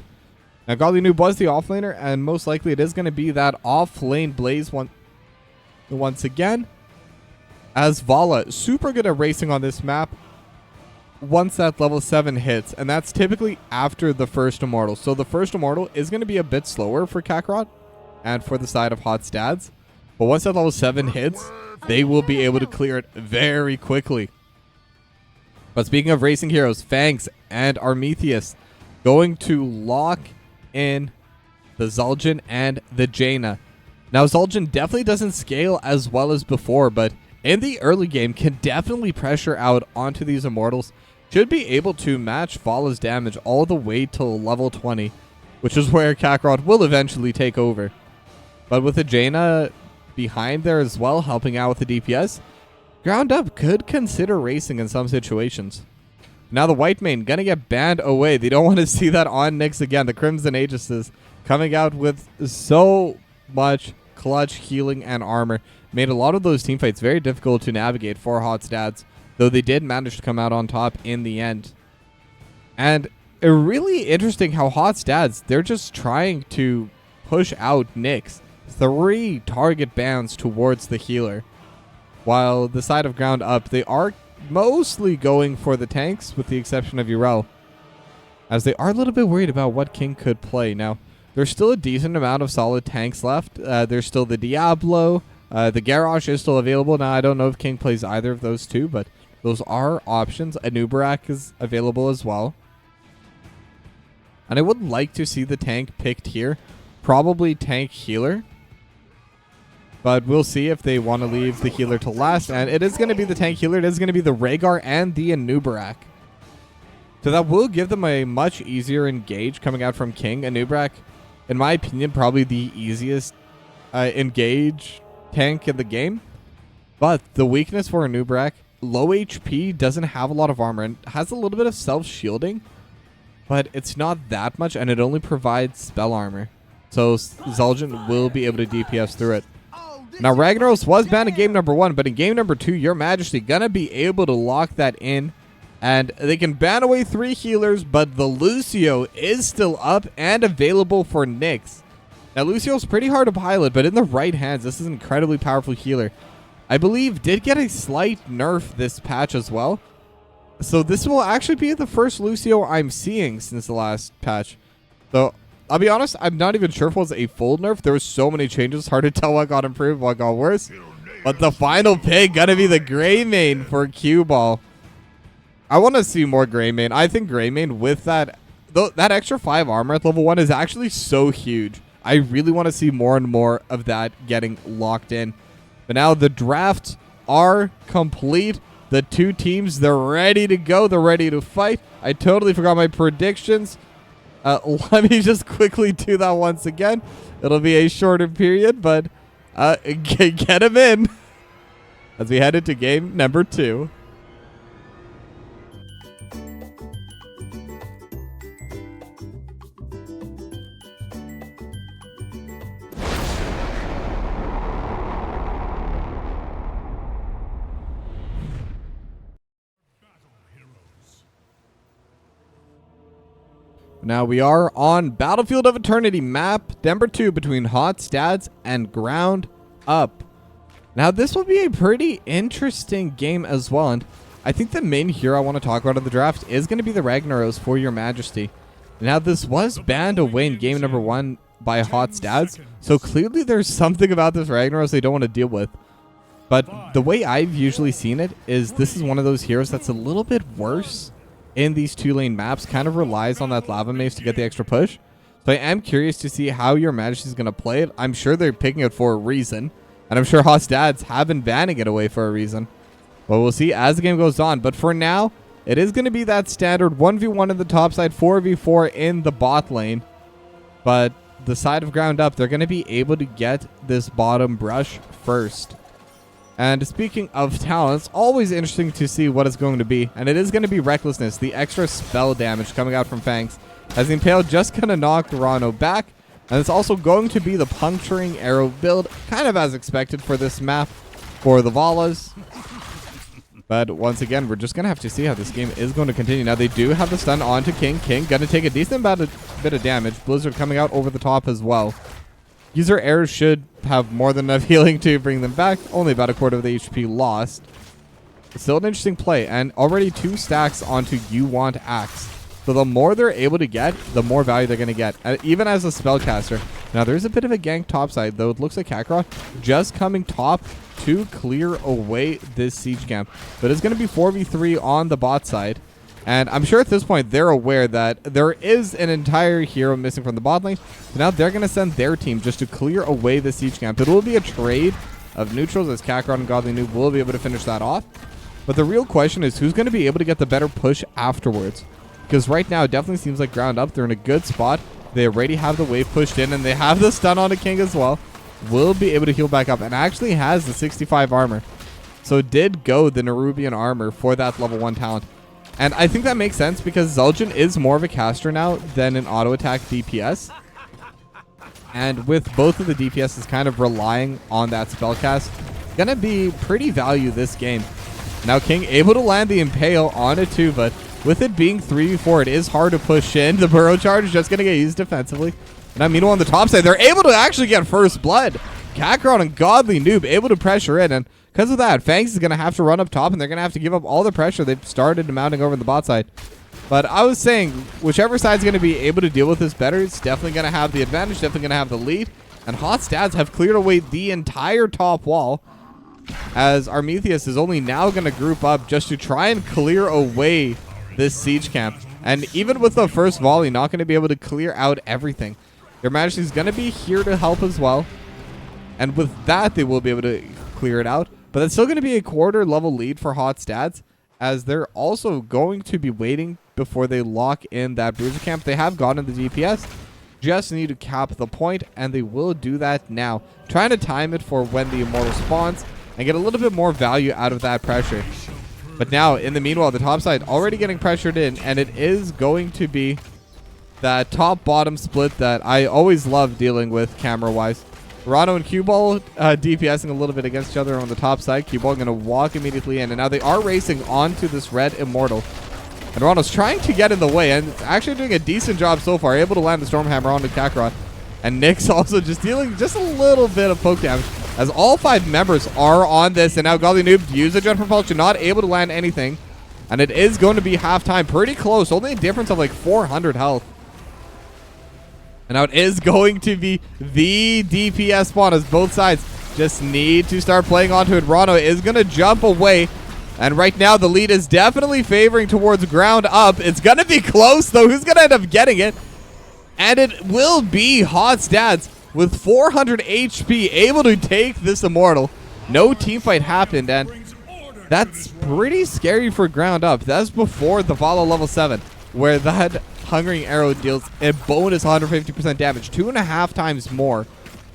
Now, Godly Noob was the offlaner, and most likely it is going to be that off-lane Blaze once again. As Vala, super good at racing on this map once that level 7 hits, and that's typically after the first Immortal. So the first Immortal is going to be a bit slower for Kakarot and for the side of Hot Stats. But once that level 7 hits, they will be able to clear it very quickly. But speaking of racing heroes, Fangs and Armetheus going to lock in the Zul'jin and the Jaina. Now, Zul'jin definitely doesn't scale as well as before, but in the early game can definitely pressure out onto these Immortals. Should be able to match Vala's damage all the way till level 20, which is where Kakarot will eventually take over. But with the Jaina behind there as well, helping out with the DPS, Ground Up could consider racing in some situations. Now the white main gonna get banned away. They don't want to see that on Nyx again. The Crimson Aegises coming out with so much clutch healing and armor made a lot of those teamfights very difficult to navigate for Hot Stats, though they did manage to come out on top in the end. And really interesting how Hot Stats, they're just trying to push out Nyx. 3 target bans towards the healer. While the side of Ground Up, they are mostly going for the tanks, with the exception of Urel, as they are a little bit worried about what King could play. Now, there's still a decent amount of solid tanks left. There's still the Diablo. The Garrosh is still available. Now, I don't know if King plays either of those two, but those are options. Anubarak is available as well. And I would like to see the tank picked here. Probably tank healer. But we'll see if they want to leave the healer to last. And it is going to be the tank healer. It is going to be the Rhaegar and the Anubarak. So that will give them a much easier engage coming out from King. Anubarak, in my opinion, probably the easiest engage tank in the game. But the weakness for Anubarak, low HP, doesn't have a lot of armor, and has a little bit of self-shielding. But it's not that much, and it only provides spell armor. So Zul'jin will be able to DPS through it. Now, Ragnaros was banned in game number 1, but in game number 2, Your Majesty gonna be able to lock that in. And they can ban away 3 healers, but the Lucio is still up and available for Nyx. Now, Lucio's pretty hard to pilot, but in the right hands, this is an incredibly powerful healer. I believe did get a slight nerf this patch as well. So this will actually be the first Lucio I'm seeing since the last patch. So I'll be honest, I'm not even sure if it was a full nerf. There were so many changes. Hard to tell what got improved, what got worse. But the final pick gonna be the Grey Main for Cue Ball. I want to see more Grey Main. I think Grey Main with that extra 5 armor at level 1 is actually so huge. I really want to see more and more of that getting locked in. But now the drafts are complete. The 2 teams, they're ready to go. They're ready to fight. I totally forgot my predictions. Let me just quickly do that once again. It'll be a shorter period, but get him in as we head into game number 2. Now we are on Battlefield of Eternity map number 2 between Hot Stats and Ground Up. Now this will be a pretty interesting game as well, and I think the main hero I want to talk about in the draft is going to be the Ragnaros for Your Majesty. Now this was banned away in game number 1 by Hot Stats, so clearly there's something about this Ragnaros they don't want to deal with. But the way I've usually seen it is this is one of those heroes that's a little bit worse in these 2-lane maps, kind of relies on that lava maze to get the extra push. So I am curious to see how Your Majesty is going to play it. I'm sure they're picking it for a reason, and I'm sure Hot Stats have been banning it away for a reason. But we'll see as the game goes on. But for now, it is going to be that standard 1v1 in the top side, 4v4 in the bot lane. But the side of Ground Up, they're going to be able to get this bottom brush first. And speaking of talents, always interesting to see what it's going to be. And it is going to be Recklessness, the extra spell damage coming out from Fangs, as the Impale just going to knock Rano back. And it's also going to be the Puncturing Arrow build, kind of as expected for this map for the Valas. But once again, we're just going to have to see how this game is going to continue. Now, they do have the stun onto King. King going to take a decent bit of damage. Blizzard coming out over the top as well. User Arrows should have more than enough healing to bring them back. Only about a quarter of the HP lost. It's still an interesting play. And already 2 stacks onto You Want Axe. So the more they're able to get, the more value they're going to get. Even as a spellcaster. Now, there's a bit of a gank topside, though. It looks like Kakarot just coming top to clear away this siege camp. But it's going to be 4v3 on the bot side. And I'm sure at this point they're aware that there is an entire hero missing from the bot lane. So now they're going to send their team just to clear away the siege camp. It will be a trade of neutrals as Kakarot and Godly Noob will be able to finish that off. But the real question is who's going to be able to get the better push afterwards. Because right now it definitely seems like Ground Up, they're in a good spot. They already have the wave pushed in and they have the stun on a King as well. Will be able to heal back up and actually has the 65 armor. So it did go the Nerubian armor for that level 1 talent. And I think that makes sense because Zul'jin is more of a caster now than an auto attack DPS. And with both of the DPSs kind of relying on that spell cast, gonna be pretty value this game. Now King able to land the Impale on it too, but with it being 3v4, it is hard to push in. The Burrow Charge is just gonna get used defensively. Now meanwhile on the top side, they're able to actually get first blood. Kakarot and Godly Noob able to pressure in, and because of that, Fangs is going to have to run up top, and they're going to have to give up all the pressure they've started mounting over the bot side. But I was saying, whichever side's going to be able to deal with this better, it's definitely going to have the advantage, definitely going to have the lead. And Hot Stats have cleared away the entire top wall, as Armetheus is only now going to group up just to try and clear away this siege camp. And even with the first volley, not going to be able to clear out everything. Your Majesty is going to be here to help as well. And with that, they will be able to clear it out. But it's still going to be a quarter level lead for Hot Stats, as they're also going to be waiting before they lock in that Bruiser camp. They have gotten the DPS, just need to cap the point, and they will do that now. Trying to time it for when the Immortal spawns and get a little bit more value out of that pressure. But now, in the meanwhile, the top side already getting pressured in, and it is going to be that top-bottom split that I always love dealing with camera-wise. Rano and Q-Ball DPSing a little bit against each other on the top side. Q-Ball going to walk immediately in. And now they are racing onto this red Immortal. And Rano's trying to get in the way and actually doing a decent job so far. Able to land the Stormhammer onto Kakarot. And Nick's also just dealing just a little bit of poke damage, as all 5 members are on this. And now Godly Noob use a Jet Propulsion, not able to land anything. And it is going to be halftime. Pretty close. Only a difference of like 400 health. And now it is going to be the DPS spawn, as both sides just need to start playing onto it. Rano is going to jump away. And right now the lead is definitely favoring towards Ground Up. It's going to be close, though. Who's going to end up getting it? And it will be Hot Stats with 400 HP able to take this Immortal. No team fight happened, and that's pretty scary for Ground Up. That's before the Vala level 7, where that Hungering Arrow deals a bonus 150% damage, 2.5 times more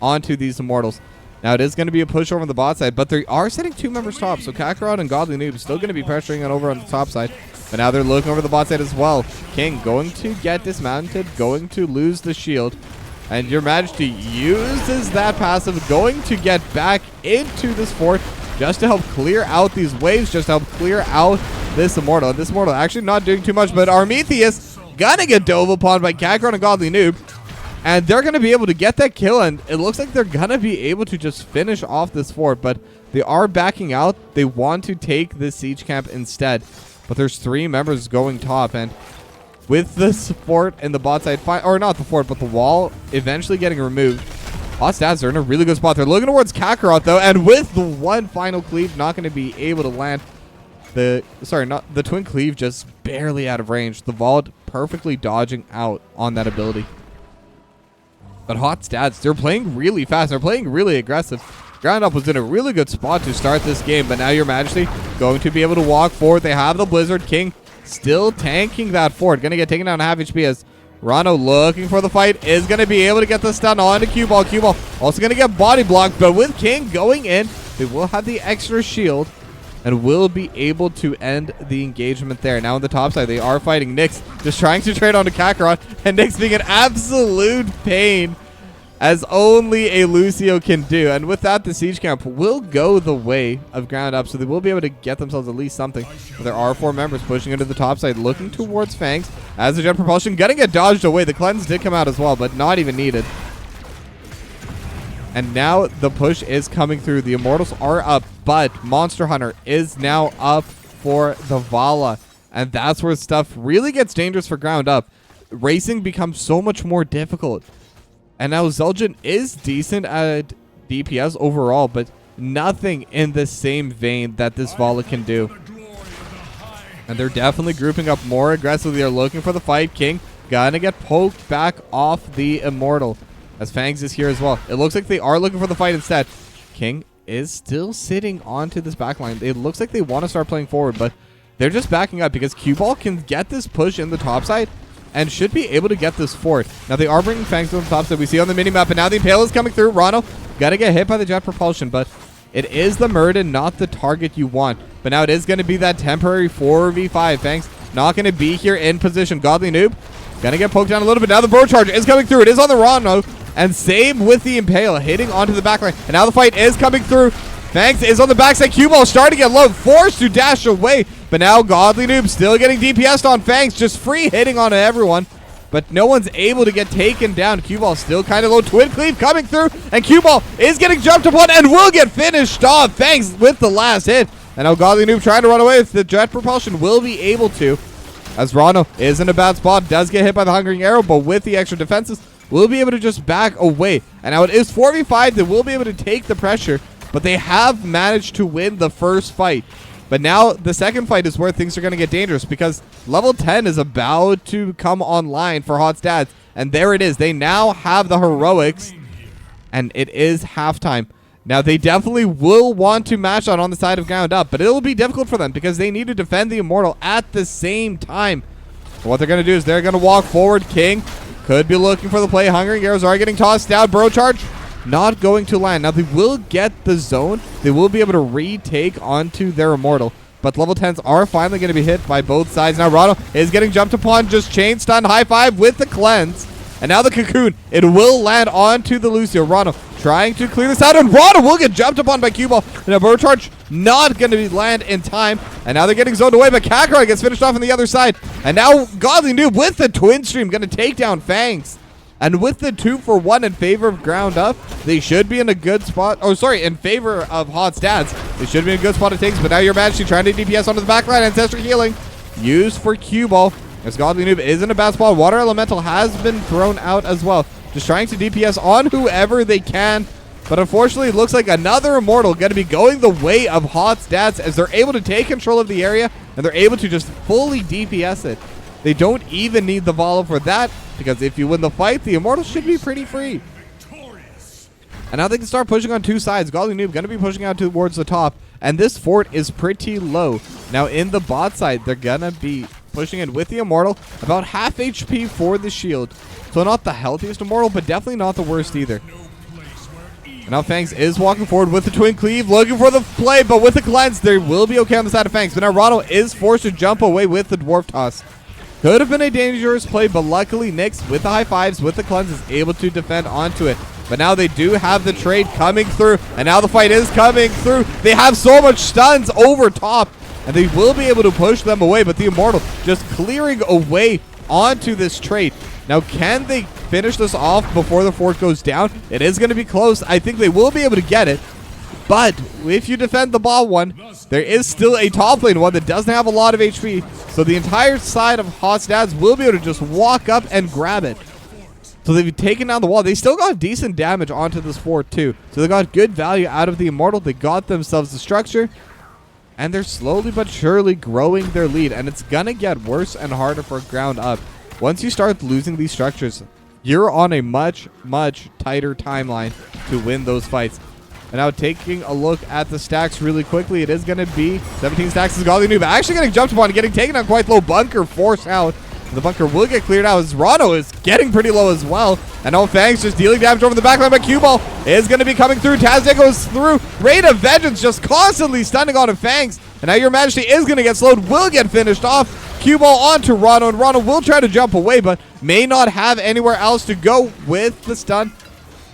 onto these Immortals. Now it is going to be a push over on the bot side, but they are setting 2 members top, so Kakarot and Godly Noob still going to be pressuring it over on the top side. But now they're looking over the bot side as well. King going to get dismounted, going to lose the shield. And Your Majesty uses that passive, going to get back into this fort just to help clear out these waves, just to help clear out this Immortal. And this Immortal actually not doing too much, but Armetheus Gonna get dove upon by Kakarot and Godly Noob. And they're going to be able to get that kill, and it looks like they're going to be able to just finish off this fort, but they are backing out. They want to take the siege camp instead, but there's 3 members going top, and with this fort and the bot side, or not the fort, but the wall eventually getting removed, Hot Stats are in a really good spot. They're looking towards Kakarot, though, and with the one final cleave, not going to be able to land. The twin cleave just barely out of range. The vault perfectly dodging out on that ability. But Hot Stats, they're playing really fast. They're playing really aggressive. Ground Up was in a really good spot to start this game, but now Your Majesty going to be able to walk forward. They have the Blizzard King still tanking that fort. Going to get taken down to half HP as Rano looking for the fight. Is going to be able to get the stun on to Cue Ball. Cue Ball also going to get body blocked, but with King going in, they will have the extra shield and will be able to end the engagement there. Now on the top side, they are fighting Nyx, just trying to trade onto Kakarot, and Nyx being an absolute pain, as only a Lucio can do. And with that, the siege camp will go the way of Ground Up, so they will be able to get themselves at least something. But there are 4 members pushing into the top side, looking towards Fangs, as the Jet Propulsion gonna get dodged away. The cleanse did come out as well, but not even needed. And now the push is coming through. The Immortals are up, but Monster Hunter is now up for the Vala. And that's where stuff really gets dangerous for Ground Up. Racing becomes so much more difficult. And now Zul'jin is decent at DPS overall, but nothing in the same vein that this Vala can do. And they're definitely grouping up more aggressively. They're looking for the fight. King gonna get poked back off the Immortal, as Fangs is here as well. It looks like they are looking for the fight instead. King is still sitting onto this backline. It looks like they want to start playing forward, but they're just backing up because Cue Ball can get this push in the top side and should be able to get this fort. Now they are bringing Fangs to the top side. We see on the minimap, and now the Impale is coming through. Rano gotta get hit by the Jet Propulsion, but it is the Muradin, not the target you want. But now it is going to be that temporary 4v5. Fangs not going to be here in position. Godly Noob gonna get poked down a little bit. Now the Bro Charge is coming through. It is on the Rano. And same with the Impale, hitting onto the backline. And now the fight is coming through. Fangs is on the backside. Cue Ball starting to get low, forced to dash away. But now Godly Noob still getting DPS'd on Fangs, just free hitting onto everyone. But no one's able to get taken down. Cue Ball still kind of low. Twin Cleave coming through. And Cue Ball is getting jumped upon and will get finished off. Fangs with the last hit. And now Godly Noob trying to run away with the Jet Propulsion will be able to. As Rano is in a bad spot, does get hit by the Hungering Arrow, but with the extra defenses, will be able to just back away. And now it is 4v5. They will be able to take the pressure, but they have managed to win the first fight. But now the second fight is where things are going to get dangerous, because level 10 is about to come online for Hot Stats. And there it is. They now have the heroics, and it is halftime. Now they definitely will want to match on the side of Ground Up, but it will be difficult for them because they need to defend the Immortal at the same time. So what they're going to do is they're going to walk forward. King could be looking for the play. Hungering Arrows are getting tossed down. Bro Charge not going to land. Now they will get the zone. They will be able to retake onto their Immortal. But level 10s are finally going to be hit by both sides. Now Rano is getting jumped upon. Just chain stun. High five with the cleanse. And now the Cocoon. It will land onto the Lucio. Rano trying to clear this out. And Rano will get jumped upon by Cue Ball. And a Bro Charge not going to land in time. And now they're getting zoned away. But Kakarot gets finished off on the other side. And now Godly Noob with the Twin Stream going to take down Fangs. And with the 2-for-1 in favor of Ground Up, they should be in a good spot. Oh, sorry, in favor of Hot Stats. They should be in a good spot to take. But now Your Majesty trying to DPS onto the backline. Ancestral Healing used for Cue Ball. As Godly Noob is in a bad spot. Water Elemental has been thrown out as well. Just trying to DPS on whoever they can. But unfortunately, it looks like another Immortal going to be going the way of Hot Stats as they're able to take control of the area. And they're able to just fully DPS it. They don't even need the Vala for that, because if you win the fight, the Immortals should be pretty free. And now they can start pushing on two sides. Godly Noob going to be pushing out towards the top. And this fort is pretty low. Now in the bot side, they're going to be pushing in with the Immortal. About half HP for the shield. So not the healthiest Immortal, but definitely not the worst either. And now Fangs is walking forward with the Twin Cleave, looking for the play, but with the cleanse, they will be okay on the side of Fangs. But now Rano is forced to jump away with the Dwarf Toss. Could have been a dangerous play, but luckily Nyx, with the high fives, with the cleanse, is able to defend onto it. But now they do have the trade coming through, and now the fight is coming through. They have so much stuns over top, and they will be able to push them away, but the Immortal just clearing away onto this trade. Now, can they finish this off before the fort goes down? It is going to be close. I think they will be able to get it. But if you defend the bottom one, there is still a top lane one that doesn't have a lot of HP. So the entire side of Hot's dads will be able to just walk up and grab it. So they've taken down the wall. They still got decent damage onto this fort too. So they got good value out of the Immortal. They got themselves the structure. And they're slowly but surely growing their lead. And it's going to get worse and harder for ground up. Once you start losing these structures, you're on a much, much tighter timeline to win those fights. And now taking a look at the stacks really quickly, it is going to be 17 stacks is Godly Noob. Actually getting jumped upon, getting taken on quite low. Bunker forced out. The bunker will get cleared out as Rano is getting pretty low as well. And now Fangs just dealing damage over the backline, but Q-Ball is going to be coming through. Tazde goes through. Rain of Vengeance just constantly stunning on Fangs. And now Your Majesty is going to get slowed, will get finished off. Q-Ball onto Rano, and Rano will try to jump away, but may not have anywhere else to go with the stun.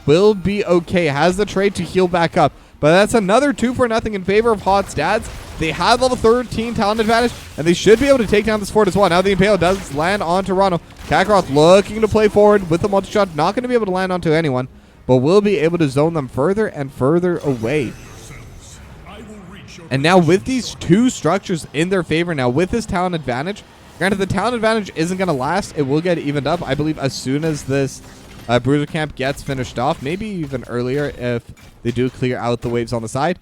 Will be okay. Has the trade to heal back up. But that's another 2-0 in favor of Hot's dads. They have level 13 talent advantage, and they should be able to take down this fort as well. Now the Impale does land onto Rano. Kakarot looking to play forward with the multi-shot. Not going to be able to land onto anyone, but will be able to zone them further and further away. And now with these two structures in their favor now, with this talent advantage, granted the talent advantage isn't going to last. It will get evened up, I believe, as soon as this Bruiser Camp gets finished off. Maybe even earlier if they do clear out the waves on the side.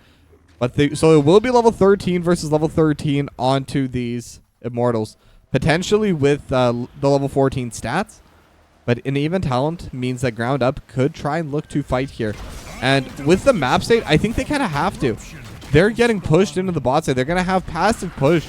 But so it will be level 13 versus level 13 onto these Immortals. Potentially with the level 14 stats. But an even talent means that ground up could try and look to fight here. And with the map state, I think they kind of have to. They're getting pushed into the bot side. They're going to have passive push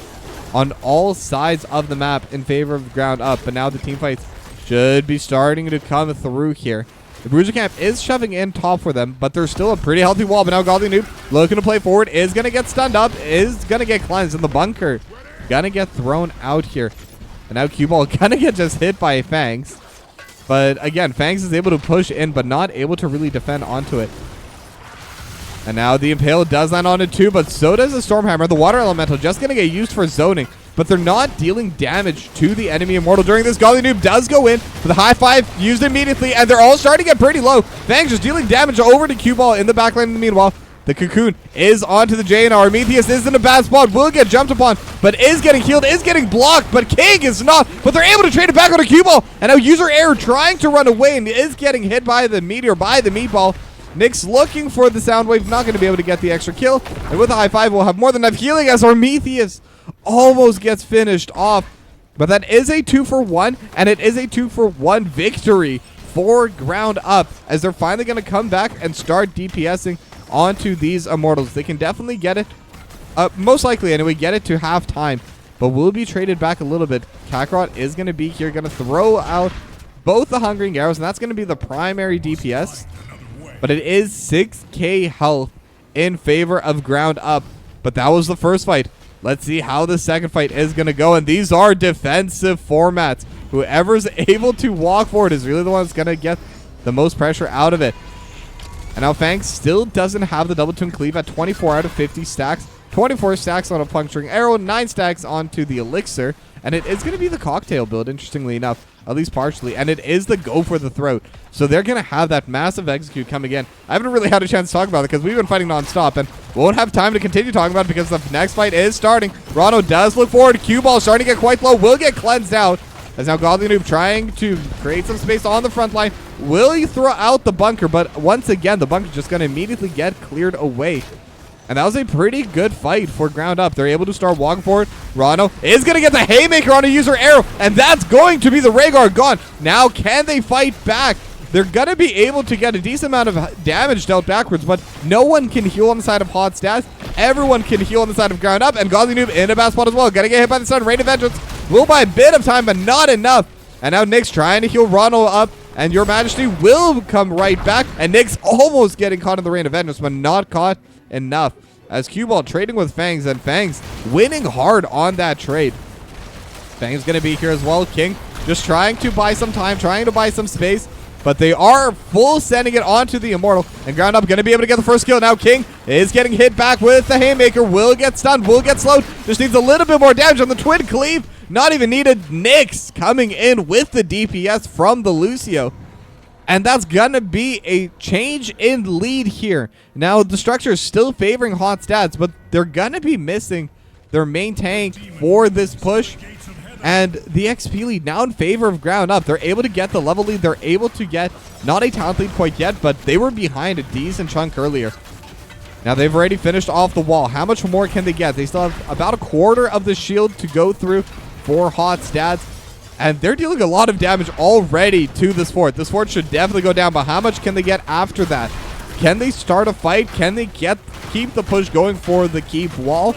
on all sides of the map in favor of ground up. But now the team fights should be starting to come through here. The Bruiser Camp is shoving in top for them, but there's still a pretty healthy wall. But now Godly Noob looking to play forward, is going to get stunned up, is going to get cleansed in the bunker. Going to get thrown out here. And now Q-Ball going to get just hit by Fangs. But again, Fangs is able to push in, but not able to really defend onto it. And now the Impale does land on it too, but so does the Stormhammer. The Water Elemental just going to get used for zoning. But they're not dealing damage to the enemy Immortal during this. Godly Noob does go in for the high five, used immediately, and they're all starting to get pretty low. Fangs just dealing damage over to Q-Ball in the backline. Meanwhile, the Cocoon is onto the JNR. Metheus is in a bad spot, will get jumped upon, but is getting healed, is getting blocked, but King is not. But they're able to trade it back onto Q-Ball, and now User Error trying to run away and is getting hit by the Meteor, by the Meatball. Nyx looking for the Soundwave, not going to be able to get the extra kill. And with a high five, we'll have more than enough healing as Prometheus almost gets finished off. But that is a 2-for-1, and it is a 2-for-1 victory for ground up, as they're finally going to come back and start DPSing onto these Immortals. They can definitely get it, most likely anyway, get it to halftime, but will be traded back a little bit. Kakarot is going to be here, going to throw out both the Hungering Arrows, and that's going to be the primary DPS. But it is 6k health in favor of ground up. But that was the first fight. Let's see how the second fight is going to go. And these are defensive formats. Whoever's able to walk forward is really the one that's going to get the most pressure out of it. And now Fangs still doesn't have the double tune cleave at 24 out of 50 stacks. 24 stacks on a puncturing arrow, 9 stacks onto the elixir. And it is going to be the cocktail build, interestingly enough, at least partially. And it is the go for the throat. So they're going to have that massive execute come again. I haven't really had a chance to talk about it because we've been fighting non-stop. And won't have time to continue talking about it because the next fight is starting. Rano does look forward. Q-Ball starting to get quite low. Will get cleansed out. As now Godly Noob trying to create some space on the front line. Will you throw out the bunker? But once again, the bunker's just going to immediately get cleared away. And that was a pretty good fight for ground up. They're able to start walking forward. Rano is going to get the Haymaker on a User Arrow. And that's going to be the Rhaegar gone. Now, can they fight back? They're going to be able to get a decent amount of damage dealt backwards. But no one can heal on the side of Hot Stats. Everyone can heal on the side of ground up. And Godly Noob in a bad spot as well. Going to get hit by the sun. Rain of Vengeance will buy a bit of time, but not enough. And now Nyx trying to heal Rano up. And Your Majesty will come right back. And Nyx almost getting caught in the Rain of Vengeance, but not caught enough. As Q-Ball trading with Fangs, and Fangs winning hard on that trade. Fangs going to be here as well. King just trying to buy some time, trying to buy some space. But they are full sending it onto the Immortal. And ground up going to be able to get the first kill. Now King is getting hit back with the Haymaker. Will get stunned, will get slowed. Just needs a little bit more damage on the Twin Cleave. Not even needed. Nyx coming in with the DPS from the Lucio. And that's going to be a change in lead here. Now, the structure is still favoring Hot Stats, but they're going to be missing their main tank for this push. And the XP lead now in favor of Ground Up. They're able to get the level lead. They're able to get not a talent lead quite yet, but they were behind a decent chunk earlier. Now, they've already finished off the wall. How much more can they get? They still have about a quarter of the shield to go through for Hot Stats. And they're dealing a lot of damage already to this fort. This fort should definitely go down, but how much can they get after that? Can they start a fight? Can they keep the push going for the keep wall?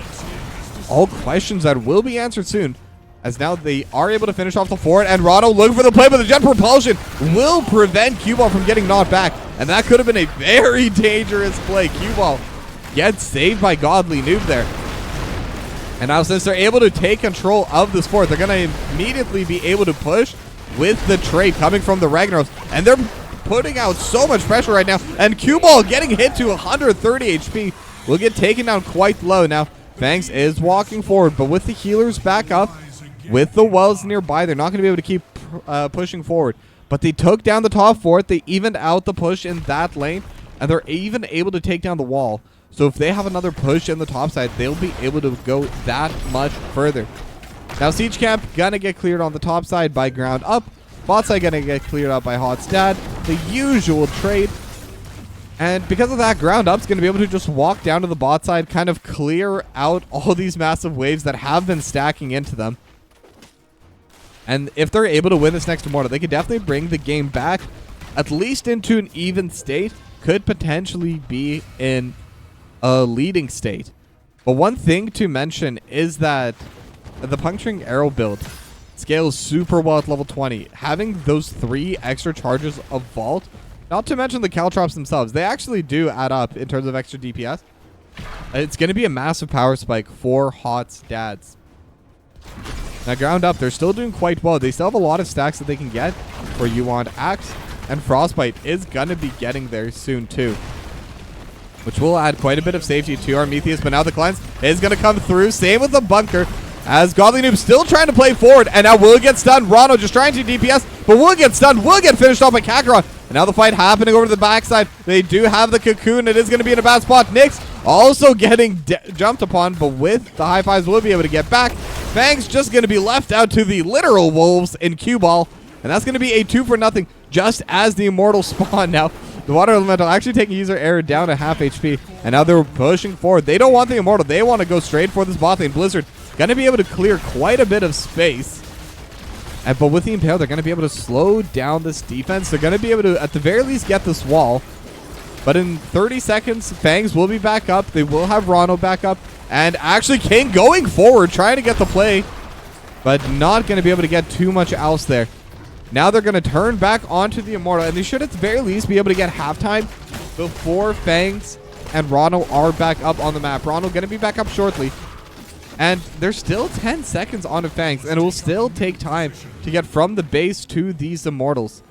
All questions that will be answered soon, as now they are able to finish off the fort. And Rado looking for the play, but the jet propulsion will prevent Q-Ball from getting knocked back. And that could have been a very dangerous play. Q-Ball gets saved by Godly Noob there. And now since they're able to take control of this fort, they're going to immediately be able to push with the trade coming from the Ragnaros. And they're putting out so much pressure right now. And Q-Ball getting hit to 130 HP will get taken down quite low. Now, Fangs is walking forward, but with the healers back up, with the wells nearby, they're not going to be able to keep pushing forward. But they took down the top fort. They evened out the push in that lane. And they're even able to take down the wall. So if they have another push in the top side, they'll be able to go that much further. Now Siege Camp gonna get cleared on the top side by Ground Up. Bot side gonna get cleared up by Hot Stat. The usual trade. And because of that, Ground Up's gonna be able to just walk down to the bot side, kind of clear out all these massive waves that have been stacking into them. And if they're able to win this next Immortal, they could definitely bring the game back, at least into an even state. Could potentially be in a leading state. But one thing to mention is that the Puncturing Arrow build scales super well at level 20. Having those 3 extra charges of Vault, not to mention the Caltrops themselves, they actually do add up in terms of extra DPS. It's going to be a massive power spike for Hot Stats. Now Ground Up, they're still doing quite well. They still have a lot of stacks that they can get for Yuan Axe, and Frostbite is going to be getting there soon too, which will add quite a bit of safety to Armetheus. But now the cleanse is going to come through. Same with the bunker, as Godly Noob still trying to play forward. And now will get stunned. Rano just trying to DPS, but will get stunned. Will get finished off by Kakarot. And now the fight happening over to the backside. They do have the cocoon. It is going to be in a bad spot. Nyx also getting jumped upon, but with the high fives will be able to get back. Fang's just going to be left out to the literal wolves in Q-Ball. And that's going to be a 2-for-0 just as the Immortal spawn now. The Water Elemental actually taking user error down to half HP. And now they're pushing forward. They don't want the Immortal. They want to go straight for this bot lane. Blizzard going to be able to clear quite a bit of space. But with the Impale, they're going to be able to slow down this defense. They're going to be able to, at the very least, get this wall. But in 30 seconds, Fangs will be back up. They will have Rano back up. And actually, King going forward, trying to get the play. But not going to be able to get too much else there. Now they're going to turn back onto the Immortal, and they should at the very least be able to get halftime before Fangs and Rano are back up on the map. Rano going to be back up shortly, and there's still 10 seconds onto Fangs, and it will still take time to get from the base to these Immortals.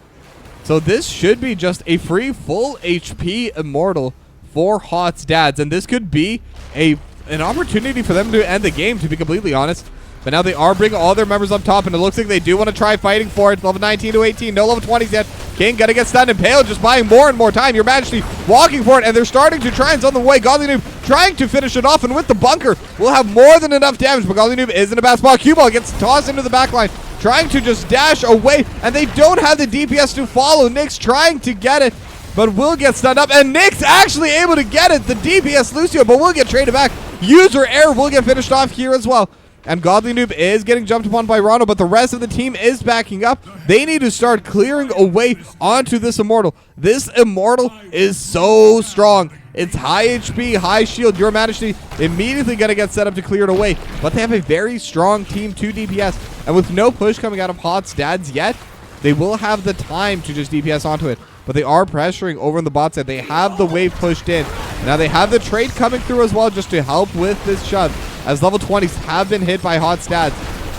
So this should be just a free full HP Immortal for Hot Stats, and this could be an opportunity for them to end the game, to be completely honest. But now they are bringing all their members up top, and it looks like they do want to try fighting for it. Level 19 to 18, no level 20s yet. King gonna get stunned, and Pale just buying more and more time. Your Majesty walking for it, and they're starting to try and on the way. Godly Noob trying to finish it off, and with the bunker, will have more than enough damage, but Godly Noob is in a bad spot. Q-Ball gets tossed into the backline, trying to just dash away, and they don't have the DPS to follow. Nyx trying to get it, but will get stunned up, and Nyx actually able to get it. The DPS Lucio, but will get traded back. User error will get finished off here as well. And Godly Noob is getting jumped upon by Rano, but the rest of the team is backing up. They need to start clearing away onto this Immortal. This Immortal is so strong. It's high HP, high shield. Your Majesty immediately going to get set up to clear it away. But they have a very strong team to DPS. And with no push coming out of Hot Stats yet, they will have the time to just DPS onto it. But they are pressuring over in the bot side. They have the wave pushed in. Now they have the trade coming through as well, just to help with this shove, as level 20s have been hit by Hot Stats.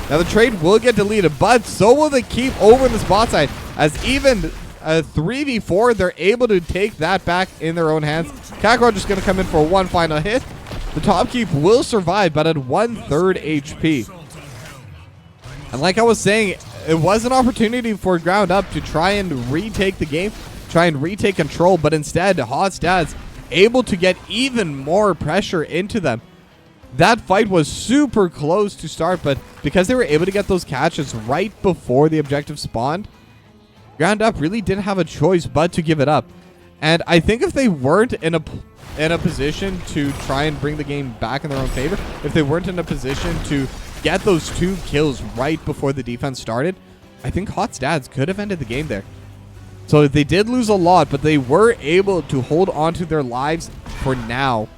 Now the trade will get deleted, but so will they keep over in this bot side, as even a 3v4, they're able to take that back in their own hands. Kakarot just going to come in for one final hit. The top keep will survive, but at 1/3 HP. And like I was saying, it was an opportunity for Ground Up to try and retake the game, try and retake control, but instead, Hot Stats able to get even more pressure into them. That fight was super close to start, but because they were able to get those catches right before the objective spawned, Ground Up really didn't have a choice but to give it up. And I think if they weren't in a position to try and bring the game back in their own favor, if they weren't in a position to get those 2 kills right before the defense started, I think Hot Stats could have ended the game there. So they did lose a lot, but they were able to hold on to their lives for now.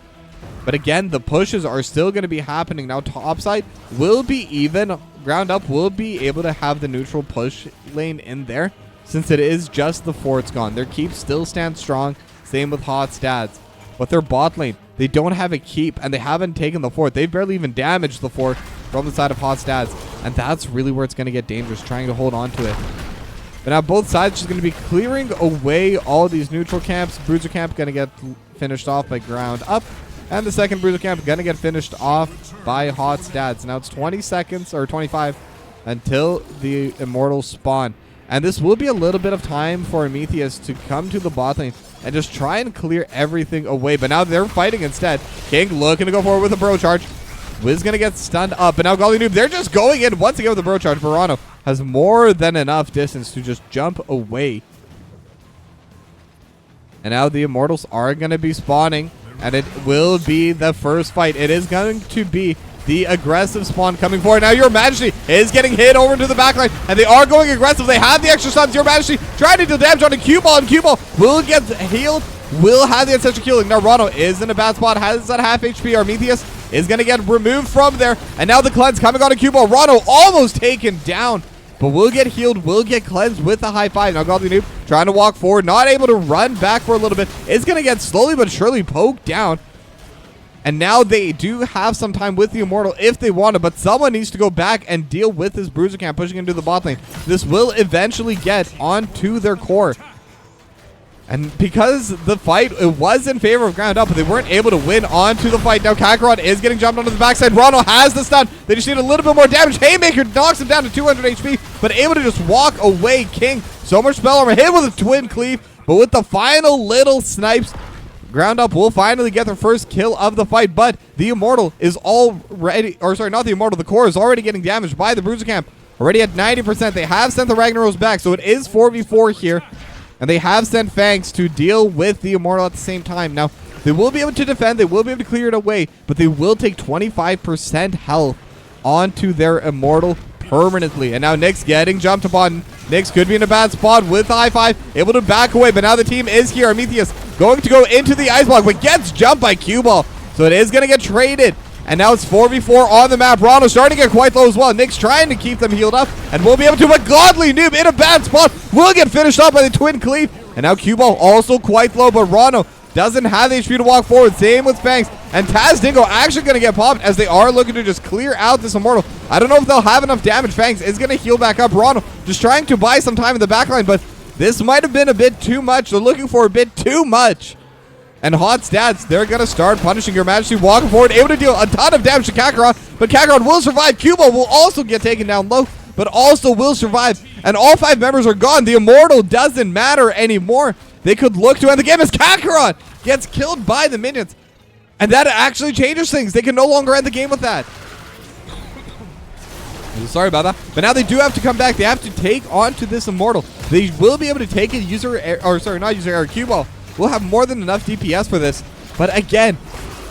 But again, the pushes are still going to be happening. Now topside will be even. Ground Up will be able to have the neutral push lane in there, since it is just the fort's gone. Their keep still stands strong. Same with Hot Stats. But their bot lane, they don't have a keep, and they haven't taken the fort. They've barely even damaged the fort from the side of Hot Stats. And that's really where it's going to get dangerous, trying to hold on to it. But now both sides just going to be clearing away all these neutral camps. Bruiser camp going to get finished off by Ground Up. And the second Bruiser camp going to get finished off by Hot Stats. Now it's 20 seconds, or 25, until the Immortals spawn. And this will be a little bit of time for Amethyst to come to the bot lane and just try and clear everything away. But now they're fighting instead. King looking to go forward with a bro charge. Wiz going to get stunned up. And now Golly Noob, they're just going in once again with the bro charge. Verano has more than enough distance to just jump away. And now the Immortals are going to be spawning. And it will be the first fight. It is going to be the aggressive spawn coming forward. Now Your Majesty is getting hit over to the backline, and they are going aggressive. They have the extra stuns. Your Majesty trying to deal damage on a cue ball, and cue ball will get healed, will have the ancestral killing. Now Rano is in a bad spot, has that half HP. Armethius is going to get removed from there, and now the cleanse coming on a cue ball. Rano almost taken down, but will get healed, will get cleansed with the high five. Now Godly Noob trying to walk forward, not able to run back for a little bit. Is going to get slowly but surely poked down. And now they do have some time with the Immortal if they want to, but someone needs to go back and deal with this Bruiser camp pushing into the bot lane. This will eventually get onto their core. And because the fight, it was in favor of Ground Up, but they weren't able to win onto the fight. Now Kakarot is getting jumped onto the backside. Ronald has the stun. They just need a little bit more damage. Haymaker knocks him down to 200 HP, but able to just walk away. King, so much spell armor, hit with a twin cleave, but with the final little snipes, Ground Up will finally get their first kill of the fight, but the Immortal is already, or sorry, not the Immortal, the core is already getting damaged by the Bruiser camp. Already at 90%. They have sent the Ragnaros back, so it is 4v4 here. And they have sent Fangs to deal with the Immortal at the same time. Now, they will be able to defend, they will be able to clear it away, but they will take 25% health onto their Immortal permanently. And now Nyx getting jumped upon. Nyx could be in a bad spot with the high five, able to back away, but now the team is here. Armethius going to go into the ice block, but gets jumped by Q-Ball. So it is going to get traded. And now it's 4v4 on the map. Ronald starting to get quite low as well. Nyx trying to keep them healed up, and we'll be able to, but Godly Noob in a bad spot will get finished up by the twin cleave. And now Q-Ball also quite low, but Ronald doesn't have the HP to walk forward. Same with Fangs. And Taz Dingo actually going to get popped as they are looking to just clear out this Immortal. I don't know if they'll have enough damage. Fangs is going to heal back up. Ronald just trying to buy some time in the backline, but this might have been a bit too much. They're looking for a bit too much. And Hot Stats, they're going to start punishing Your Majesty, walking forward, able to deal a ton of damage to Kakarot, but Kakarot will survive. Cubo will also get taken down low, but also will survive. And all 5 members are gone. The Immortal doesn't matter anymore. They could look to end the game as Kakarot gets killed by the minions. And that actually changes things. They can no longer end the game with that. Sorry about that. But now they do have to come back. They have to take on to this Immortal. They will be able to take a user, or sorry, not user error, Q-Ball. We'll have more than enough DPS for this. But again,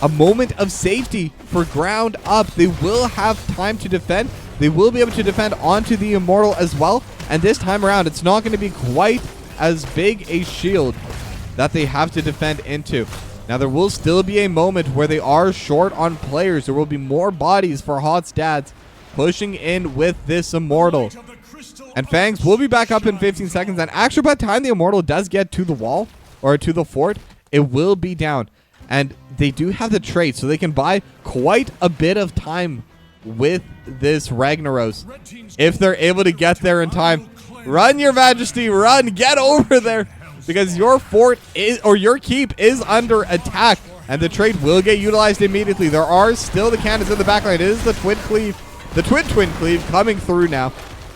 a moment of safety for Ground Up. They will have time to defend. They will be able to defend onto the Immortal as well. And this time around, it's not going to be quite as big a shield that they have to defend into. Now, there will still be a moment where they are short on players. There will be more bodies for Hot Stats pushing in with this Immortal. And Fangs will be back up in 15 seconds. And actually, by the time the Immortal does get to the wall, or to the fort, it will be down. And they do have the trade, so they can buy quite a bit of time with this Ragnaros if they're able to get there in time. Run, Your Majesty, run, get over there, because your fort is, or your keep is under attack, and the trade will get utilized immediately. There are still the cannons in the backline. It is the twin cleave The twin cleave coming through now.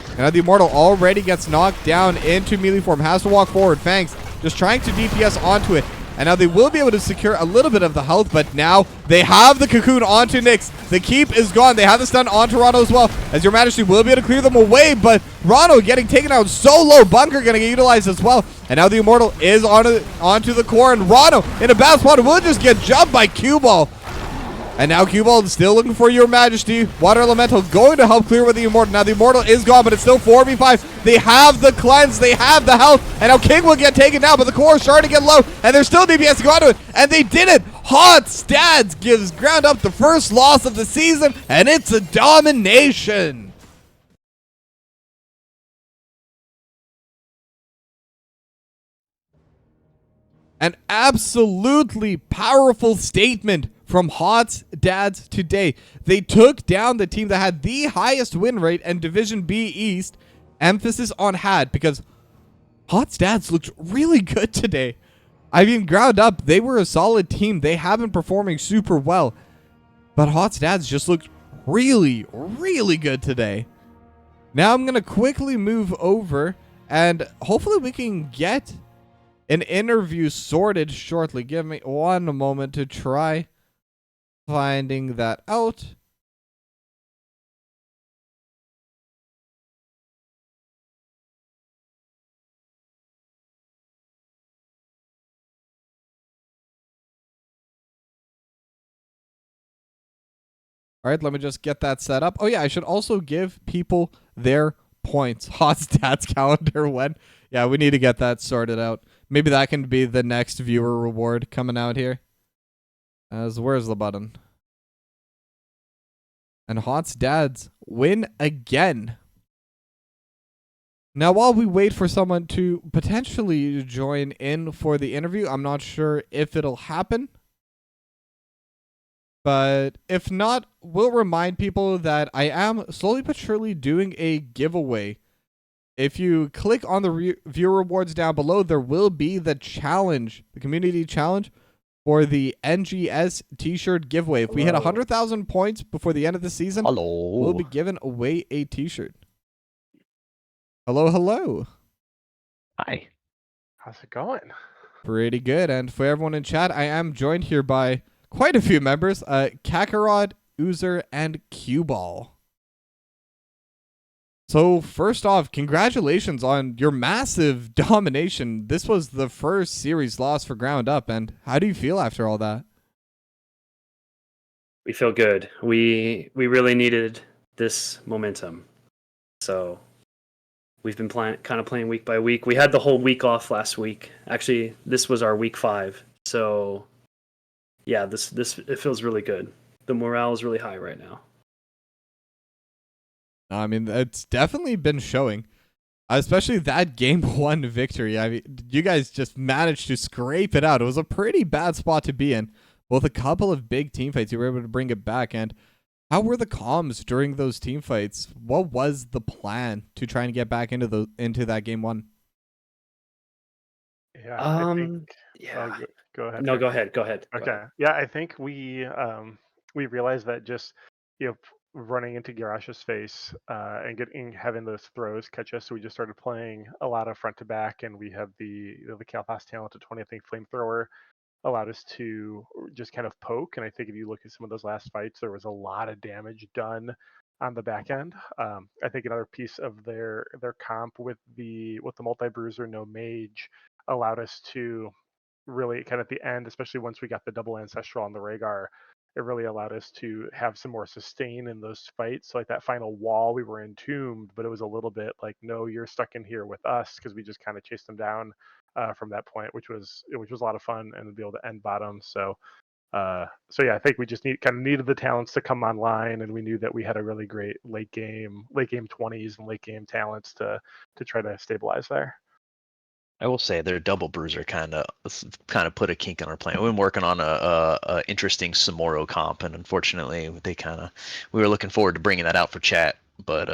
And now the Immortal already gets knocked down into melee form. Has to walk forward. Fangs just trying to DPS onto it. And now they will be able to secure a little bit of the health, but now they have the cocoon onto Nyx. The keep is gone. They have the stun onto Rano as well, as Your Majesty will be able to clear them away, but Rano getting taken out so low. Bunker going to get utilized as well. And now the Immortal is onto the core, and Rano in a bad spot will just get jumped by Cue Ball. And now Cue Ball is still looking for Your Majesty. Water Elemental going to help clear with the Immortal. Now the Immortal is gone, but it's still 4v5. They have the cleanse. They have the health. And now King will get taken down, but the core is starting to get low. And there's still DPS to go onto it. And they did it. Hot Stats gives Ground Up the first loss of the season. And it's a domination. An absolutely powerful statement from Hot's Dads today. They took down the team that had the highest win rate in Division B East. Emphasis on had, because Hot's Dads looked really good today. I mean, Ground Up, they were a solid team. They have been performing super well. But Hot's Dads just looked really, really good today. Now I'm going to quickly move over, and hopefully we can get an interview sorted shortly. Give me one moment to try finding that out. All right, let me just get that set up. Oh yeah, I should also give people their points. Hot Stats calendar when? Yeah, we need to get that sorted out. Maybe that can be the next viewer reward coming out here. Where's the button? And Hot's Dads win again. Now, while we wait for someone to potentially join in for the interview, I'm not sure if it'll happen. But if not, we'll remind people that I am slowly but surely doing a giveaway. If you click on the viewer rewards down below, there will be the challenge, the community challenge for the NGS t-shirt giveaway. If we hit 100,000 points before the end of the season, we'll be giving away a t-shirt. Hello, hello. Hi. How's it going? Pretty good. And for everyone in chat, I am joined here by quite a few members. Kakarot, Oozer, and Cue Ball. So first off, congratulations on your massive domination. This was the first series loss for Ground Up, and how do you feel after all that? We feel good. We really needed this momentum. So we've been kind of playing week by week. We had the whole week off last week. Actually, this was our week 5. So yeah, this it feels really good. The morale is really high right now. I mean, it's definitely been showing, especially that game 1 victory. I mean, you guys just managed to scrape it out. It was a pretty bad spot to be in. Both a couple of big team fights, you were able to bring it back. And how were the comms during those team fights? What was the plan to try and get back into that game 1? Yeah, I think, Yeah. go ahead. No, go ahead. Go ahead. Okay. Yeah, I think we realized that just running into Garash's face and having those throws catch us, so we just started playing a lot of front to back, and we have the Kalpas talent at 20. I think flamethrower allowed us to just kind of poke, and I think if you look at some of those last fights, there was a lot of damage done on the back end. I think another piece of their comp with the multi-bruiser no mage allowed us to really kind of at the end, especially once we got the double ancestral on the Rhaegar, it really allowed us to have some more sustain in those fights. So like that final wall, we were entombed, but it was a little bit like, no, you're stuck in here with us, because we just kind of chased them down from that point, which was a lot of fun, and to be able to end bottom. So yeah, I think we just needed the talents to come online, and we knew that we had a really great late game 20s and late game talents to try to stabilize there. I will say their double bruiser kind of put a kink in our plan. We've been working on a interesting Samoro comp, and unfortunately, we were looking forward to bringing that out for chat, but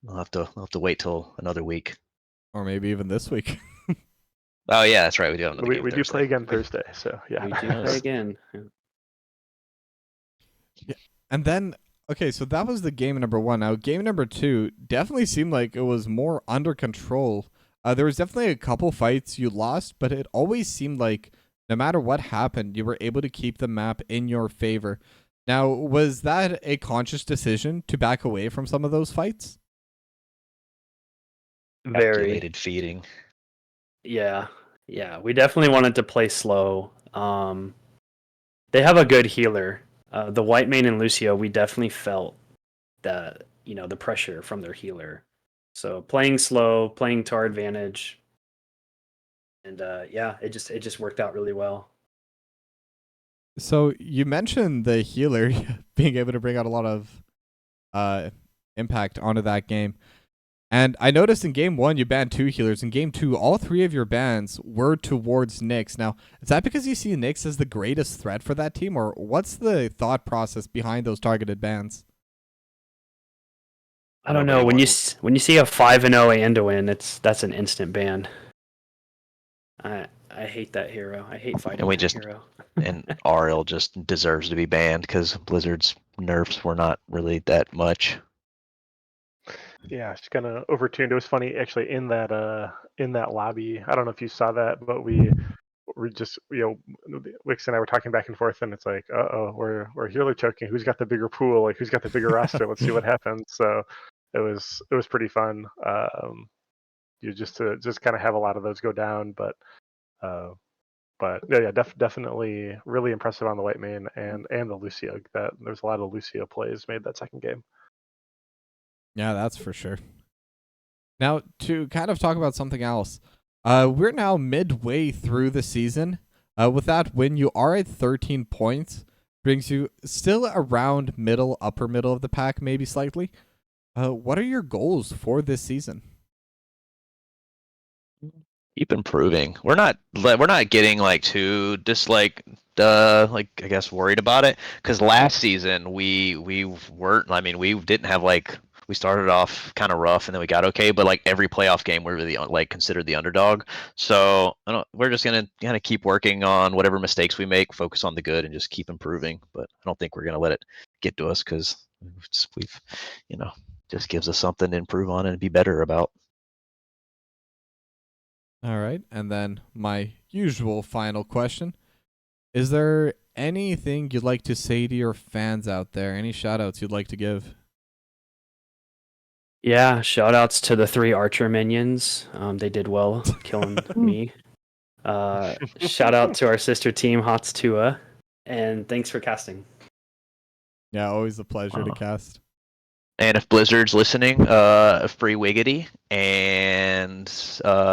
we'll have to wait till another week, or maybe even this week. Oh yeah, that's right. We do have we do play again Thursday, so yeah. We do play again. Yeah. And then Okay, so that was the game number one. Now, game number two definitely seemed like it was more under control. There was definitely a couple fights you lost, but it always seemed like no matter what happened, you were able to keep the map in your favor. Now, was that a conscious decision to back away from some of those fights? Very. Calculated feeding. Yeah. We definitely wanted to play slow. They have a good healer. The White Mane and Lucio, we definitely felt that, the pressure from their healer. So playing slow, playing to our advantage, and it just worked out really well. So you mentioned the healer being able to bring out a lot of impact onto that game. And I noticed in game one, you banned 2 healers. In game two, all 3 of your bans were towards Nyx. Now, is that because you see Nyx as the greatest threat for that team, or what's the thought process behind those targeted bans? I don't know. When you see a 5-0 Anduin, that's an instant ban. I hate that hero. I hate fighting that hero. And RL just deserves to be banned because Blizzard's nerfs were not really that much. Yeah, she's kind of overtuned. It was funny actually in that lobby. I don't know if you saw that, but we just Wix and I were talking back and forth, and it's like, we're healer choking. Who's got the bigger pool? Like, who's got the bigger roster? Let's see what happens. So it was pretty fun. You just kind of have a lot of those go down, but definitely really impressive on the White Mane and the Lucio. That there's a lot of Lucio plays made that second game. Yeah, that's for sure. Now, to kind of talk about something else, we're now midway through the season. With that win, you are at 13 points, brings you still around upper middle of the pack, maybe slightly. What are your goals for this season? Keep improving. We're not getting too I guess worried about it, because last season we weren't. I mean, we didn't have we started off kind of rough and then we got okay, but every playoff game we're really considered the underdog. So we're just gonna kind of keep working on whatever mistakes we make, focus on the good, and just keep improving. But I don't think we're gonna let it get to us, because we've just gives us something to improve on and be better about. All right. And then my usual final question. Is there anything you'd like to say to your fans out there? Any shout outs you'd like to give? Yeah, shout outs to the 3 archer minions. They did well killing me. Shout out to our sister team, Hots Tua, and thanks for casting. Yeah, always a pleasure to cast. And if Blizzard's listening, free Wiggity, and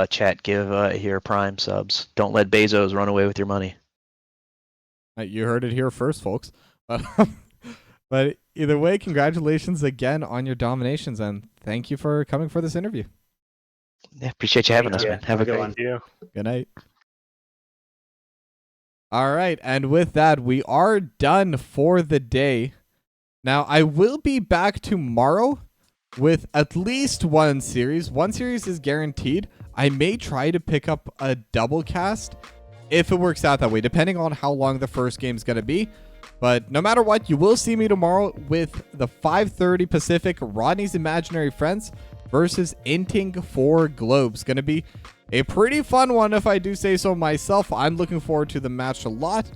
chat, give here Prime subs. Don't let Bezos run away with your money. You heard it here first, folks. But either way, congratulations again on your dominations, and thank you for coming for this interview. Yeah, appreciate you having us, man. Have a good one. Good night. All right, and with that, we are done for the day. Now, I will be back tomorrow with at least one series. One series is guaranteed. I may try to pick up a double cast if it works out that way, depending on how long the first game is going to be. But no matter what, you will see me tomorrow with the 5:30 Pacific Rodney's Imaginary Friends versus Inting for Globes. Going to be a pretty fun one, if I do say so myself. I'm looking forward to the match a lot.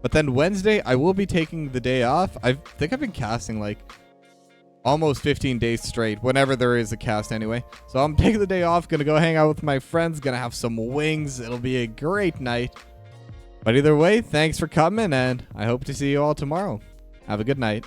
But then Wednesday, I will be taking the day off. I think I've been casting almost 15 days straight, whenever there is a cast anyway. So I'm taking the day off, gonna go hang out with my friends, gonna have some wings. It'll be a great night. But either way, thanks for coming, and I hope to see you all tomorrow. Have a good night.